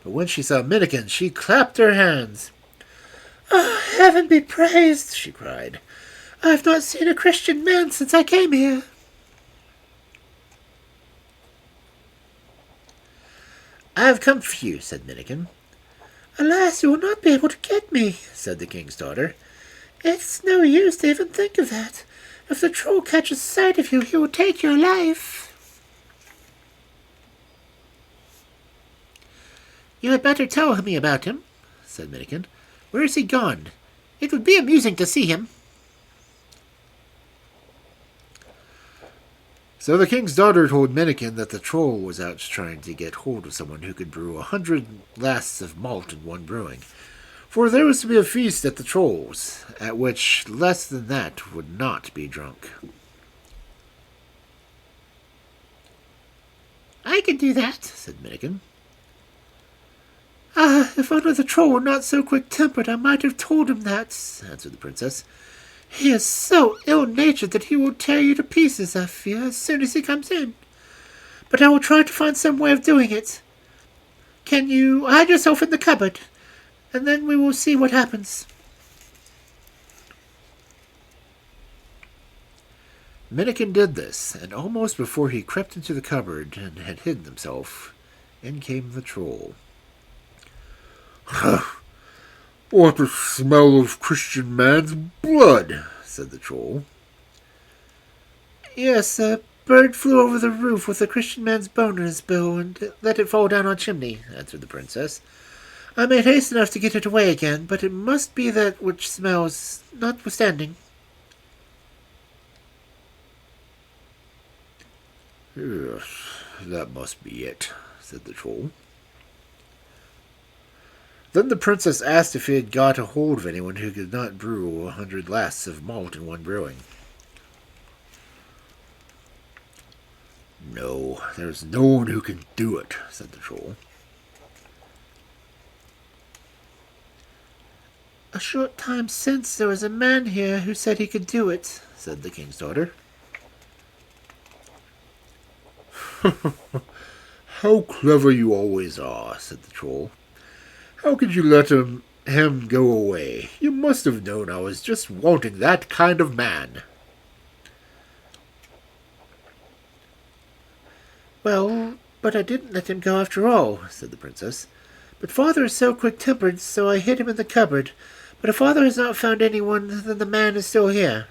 But when she saw Minnikin, she clapped her hands. "Oh, heaven be praised!" she cried. "I have not seen a Christian man since I came here." "I have come for you," said Minnikin. "Alas, you will not be able to get me," said the king's daughter. "It's no use to even think of that. If the troll catches sight of you, he will take your life." "You had better tell me about him," said Minnikin. "Where is he gone? It would be amusing to see him." So the king's daughter told Minnikin that the troll was out trying to get hold of someone who could brew 100 lasts of malt in one brewing. For there was to be a feast at the troll's, at which less than that would not be drunk. "I can do that," said Minnikin. "Ah, if only the troll were not so quick-tempered, I might have told him that," answered the princess. "He is so ill-natured that he will tear you to pieces, I fear, as soon as he comes in. But I will try to find some way of doing it. Can you hide yourself in the cupboard, and then we will see what happens." Minnikin did this, and almost before he crept into the cupboard and had hidden himself, In came the troll. "What a smell of Christian man's blood," said the troll. "Yes, a bird flew over the roof with a Christian man's bone in his bill and let it fall down our chimney," answered the princess. "I made haste enough to get it away again, but it must be that which smells, notwithstanding." "Yes, that must be it," said the troll. Then the princess asked if he had got a hold of anyone who could not brew 100 lasts of malt in one brewing. "No, there's no one who can do it," said the troll. "A short time since there was a man here who said he could do it," said the king's daughter. "How clever you always are," said the troll. "How could you let him go away? You must have known I was just wanting that kind of man." "Well, but I didn't let him go after all," said the princess. "But father is so quick-tempered, so I hid him in the cupboard. But if father has not found anyone, then the man is still here."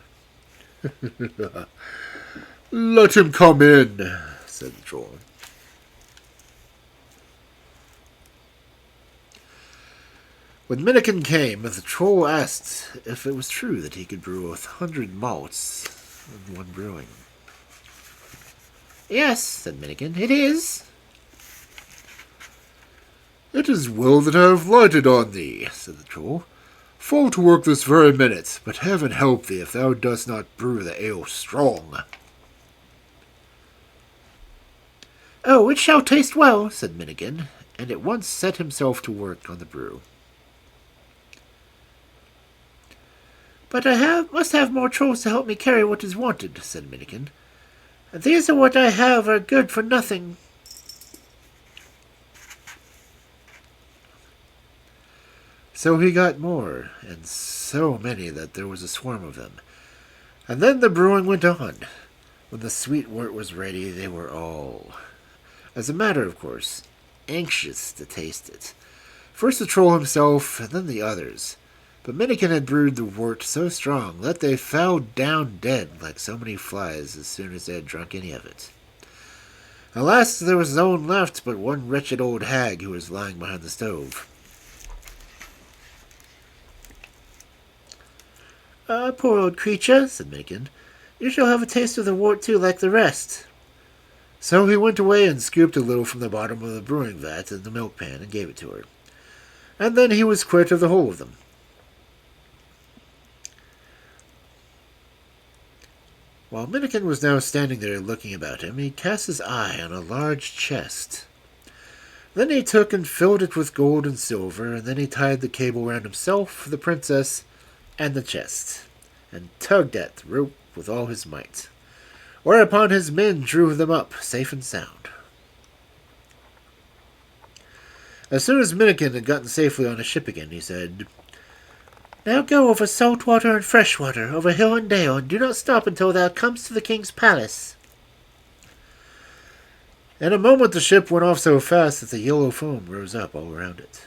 "Let him come in," said the troll. When Minnikin came, the troll asked if it was true that he could brew 100 malts in one brewing. "Yes," said Minnikin, "it is." "It is well that I have lighted on thee," said the troll. "Fall to work this very minute, but heaven help thee if thou dost not brew the ale strong." "Oh, it shall taste well," said Minnikin, and at once set himself to work on the brew. "But I must have more trolls to help me carry what is wanted," said Minnikin. "And these are what I have are good for nothing." So he got more, and so many that there was a swarm of them. And then the brewing went on. When the sweet wort was ready, they were all, as a matter of course, anxious to taste it. First the troll himself, and then the others. But Minnikin had brewed the wort so strong that they fell down dead like so many flies as soon as they had drunk any of it. At last there was no one left but one wretched old hag who was lying behind the stove. Poor old creature," said Minnikin. "You shall have a taste of the wort too, like the rest." So he went away and scooped a little from the bottom of the brewing vat in the milk pan and gave it to her. And then he was quit of the whole of them. While Minnikin was now standing there looking about him, he cast his eye on a large chest. Then he took and filled it with gold and silver, and then he tied the cable round himself, the princess, and the chest, and tugged at the rope with all his might. Whereupon his men drew them up, safe and sound. As soon as Minnikin had gotten safely on his ship again, he said, "Now go over salt water and fresh water, over hill and dale, and do not stop until thou comest to the king's palace." In a moment the ship went off so fast that the yellow foam rose up all around it.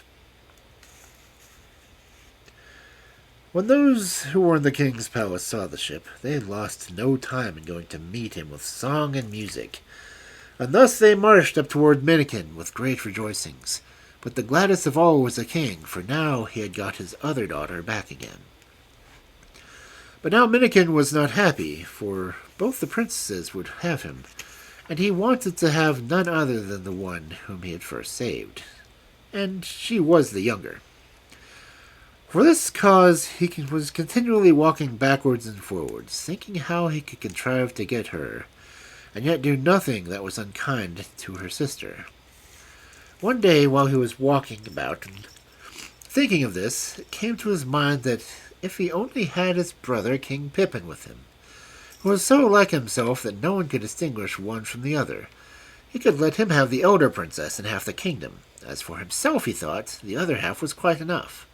When those who were in the king's palace saw the ship, they lost no time in going to meet him with song and music, and thus they marched up toward Minnikin with great rejoicings. But the gladdest of all was the king, for now he had got his other daughter back again. But now Minnikin was not happy, for both the princesses would have him, and he wanted to have none other than the one whom he had first saved, and she was the younger. For this cause he was continually walking backwards and forwards, thinking how he could contrive to get her, and yet do nothing that was unkind to her sister. One day, while he was walking about and thinking of this, it came to his mind that if he only had his brother King Pippin with him, who was so like himself that no one could distinguish one from the other, he could let him have the elder princess and half the kingdom. As for himself, he thought, the other half was quite enough.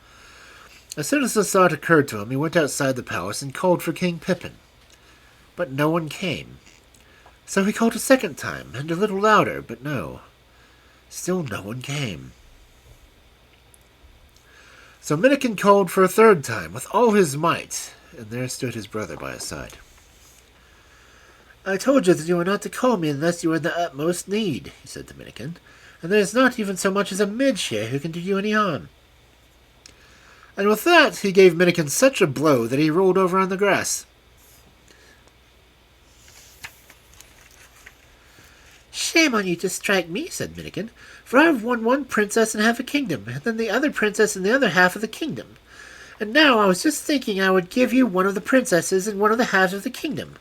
As soon as this thought occurred to him, he went outside the palace and called for King Pippin. But no one came. So he called a second time, and a little louder, but no. Still no one came. So Minnikin called for a third time with all his might, and there stood his brother by his side. I told you that you were not to call me unless you were in the utmost need, he said to Minnikin, and there is not even so much as a midge here who can do you any harm. And with that he gave Minnikin such a blow that he rolled over on the grass. Shame on you to strike me, said Minnikin, for I have won one princess and half a kingdom, and then the other princess and the other half of the kingdom. And now I was just thinking I would give you one of the princesses and one of the halves of the kingdom.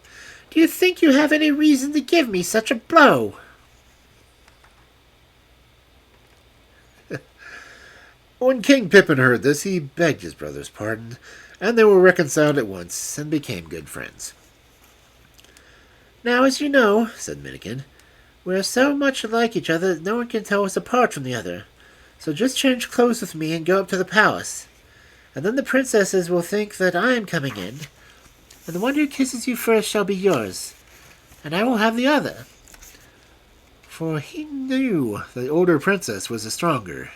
Do you think you have any reason to give me such a blow? When King Pippin heard this, he begged his brother's pardon, and they were reconciled at once and became good friends. Now, as you know, said Minnikin, we are so much like each other that no one can tell us apart from the other. So just change clothes with me and go up to the palace. And then the princesses will think that I am coming in, and the one who kisses you first shall be yours, and I will have the other. For he knew the older princess was the stronger,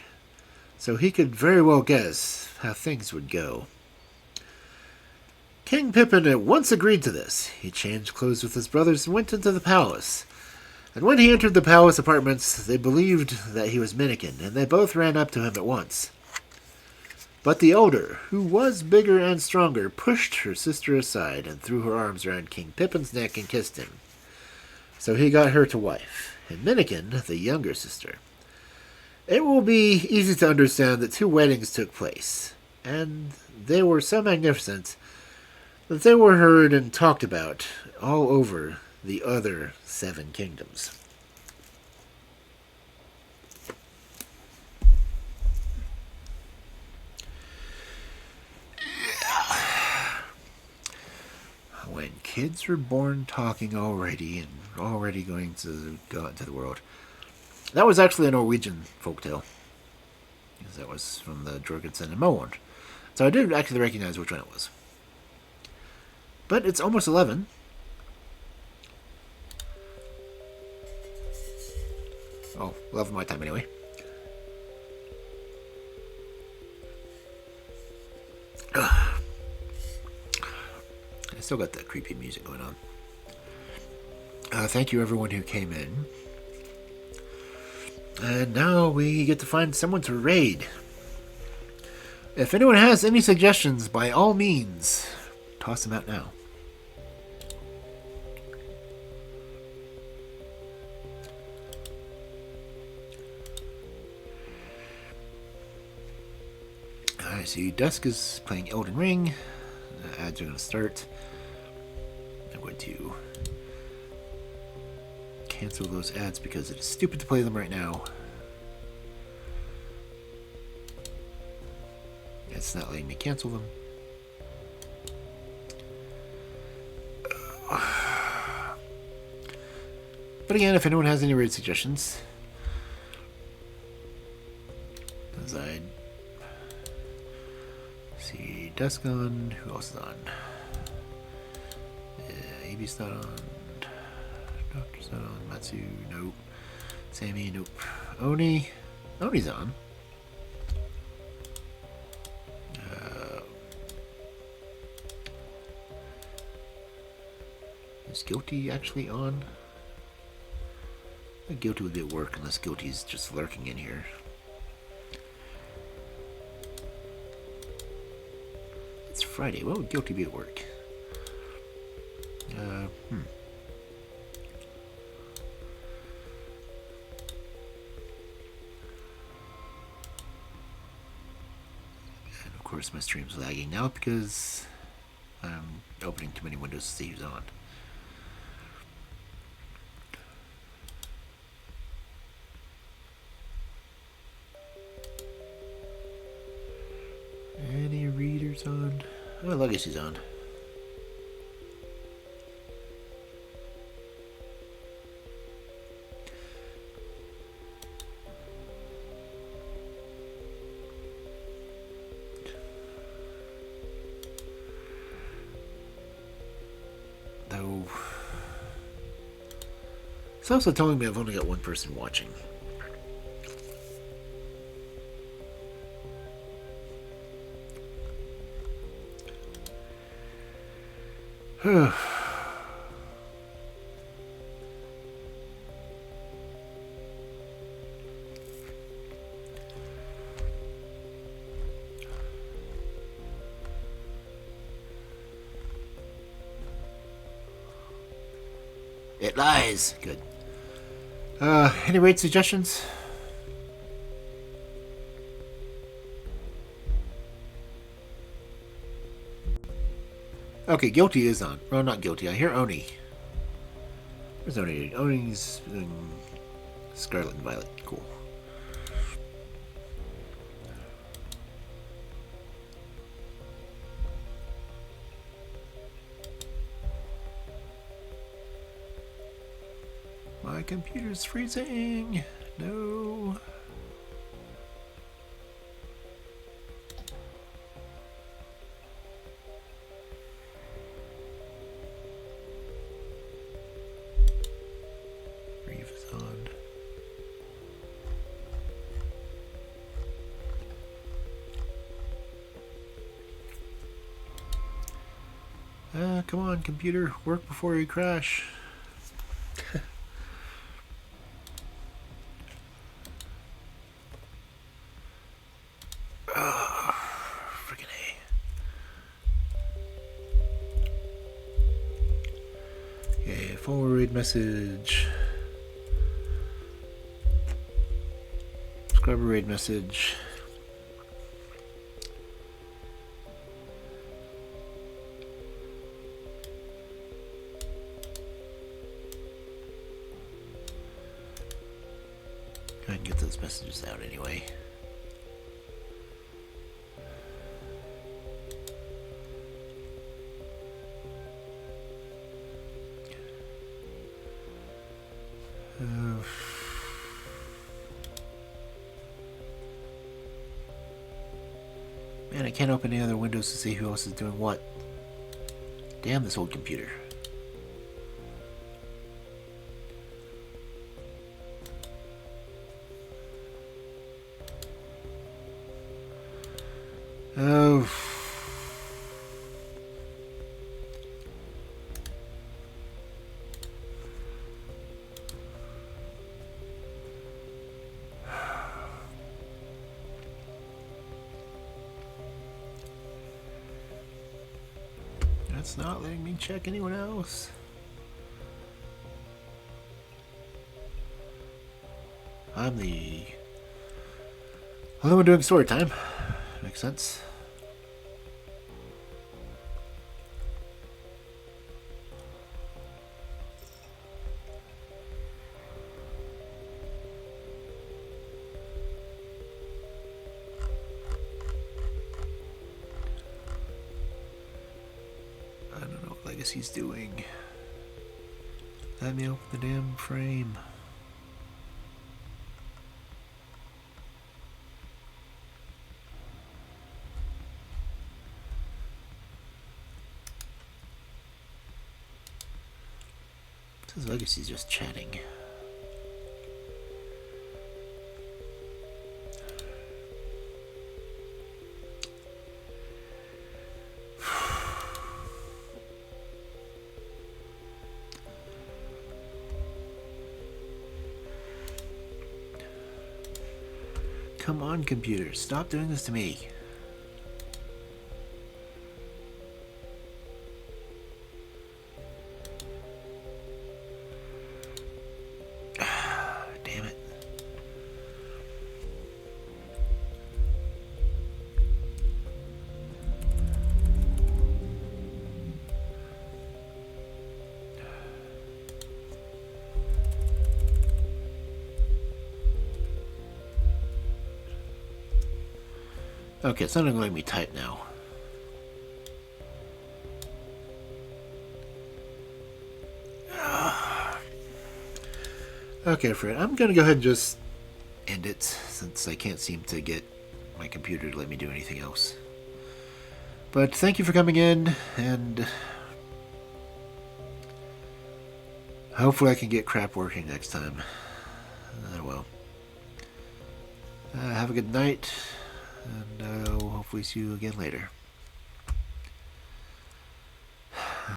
so he could very well guess how things would go. King Pippin at once agreed to this. He changed clothes with his brothers and went into the palace. And when he entered the palace apartments, they believed that he was Minnikin, and they both ran up to him at once. But the elder, who was bigger and stronger, pushed her sister aside and threw her arms around King Pippin's neck and kissed him. So he got her to wife, and Minnikin, the younger sister. It will be easy to understand that 2 weddings took place, and they were so magnificent that they were heard and talked about all over the other 7 kingdoms. When kids were born talking already and already going to go out into the world. That was actually a Norwegian folktale. Because that was from the Jorgensen and Moe. So I did actually recognize which one it was. But it's almost 11. Oh, 11 my time anyway. I still got that creepy music going on. Thank you everyone who came in. And now we get to find someone to raid. If anyone has any suggestions, by all means, toss them out now. I see Dusk is playing Elden Ring. Ads are going to start. I'm going to cancel those ads because it is stupid to play them right now. It's not letting me cancel them. But again, if anyone has any raid suggestions, as I see Dusk on, who else is on? AB's not on. Doctor's not on. Matsu, nope. Sammy, nope. Oni, Oni's on. Is Guilty actually on? I think Guilty would be at work unless Guilty's just lurking in here. It's Friday. Why would Guilty be at work? And of course my stream's lagging now because I'm opening too many windows to see who's on. Any readers on? Oh, Legacy's on. Though, it's also telling me I've only got one person watching. It lies. Good. Any raid suggestions? Okay, guilty is on. Well, not guilty. I hear Oni. Where's Oni? Oni's Scarlet and Violet. Cool. My computer's freezing. No. Reeve is on. Come on, computer. Work before you crash. Forward message. Subscriber raid message. Go ahead and get those messages out anyway. Man, I can't open any other windows to see who else is doing what. Damn this old computer. Oh. It's not letting me check anyone else. I'm the only one doing story time. Makes sense. He's doing. Let me open the damn frame. It says Legacy's just chatting. Come on, computer. Stop doing this to me. Damn it. Okay, it's not going to let me type now. Okay, Fred, I'm going to go ahead and just end it, since I can't seem to get my computer to let me do anything else. But thank you for coming in, and hopefully I can get crap working next time. Well, have a good night. And I'll hopefully see you again later.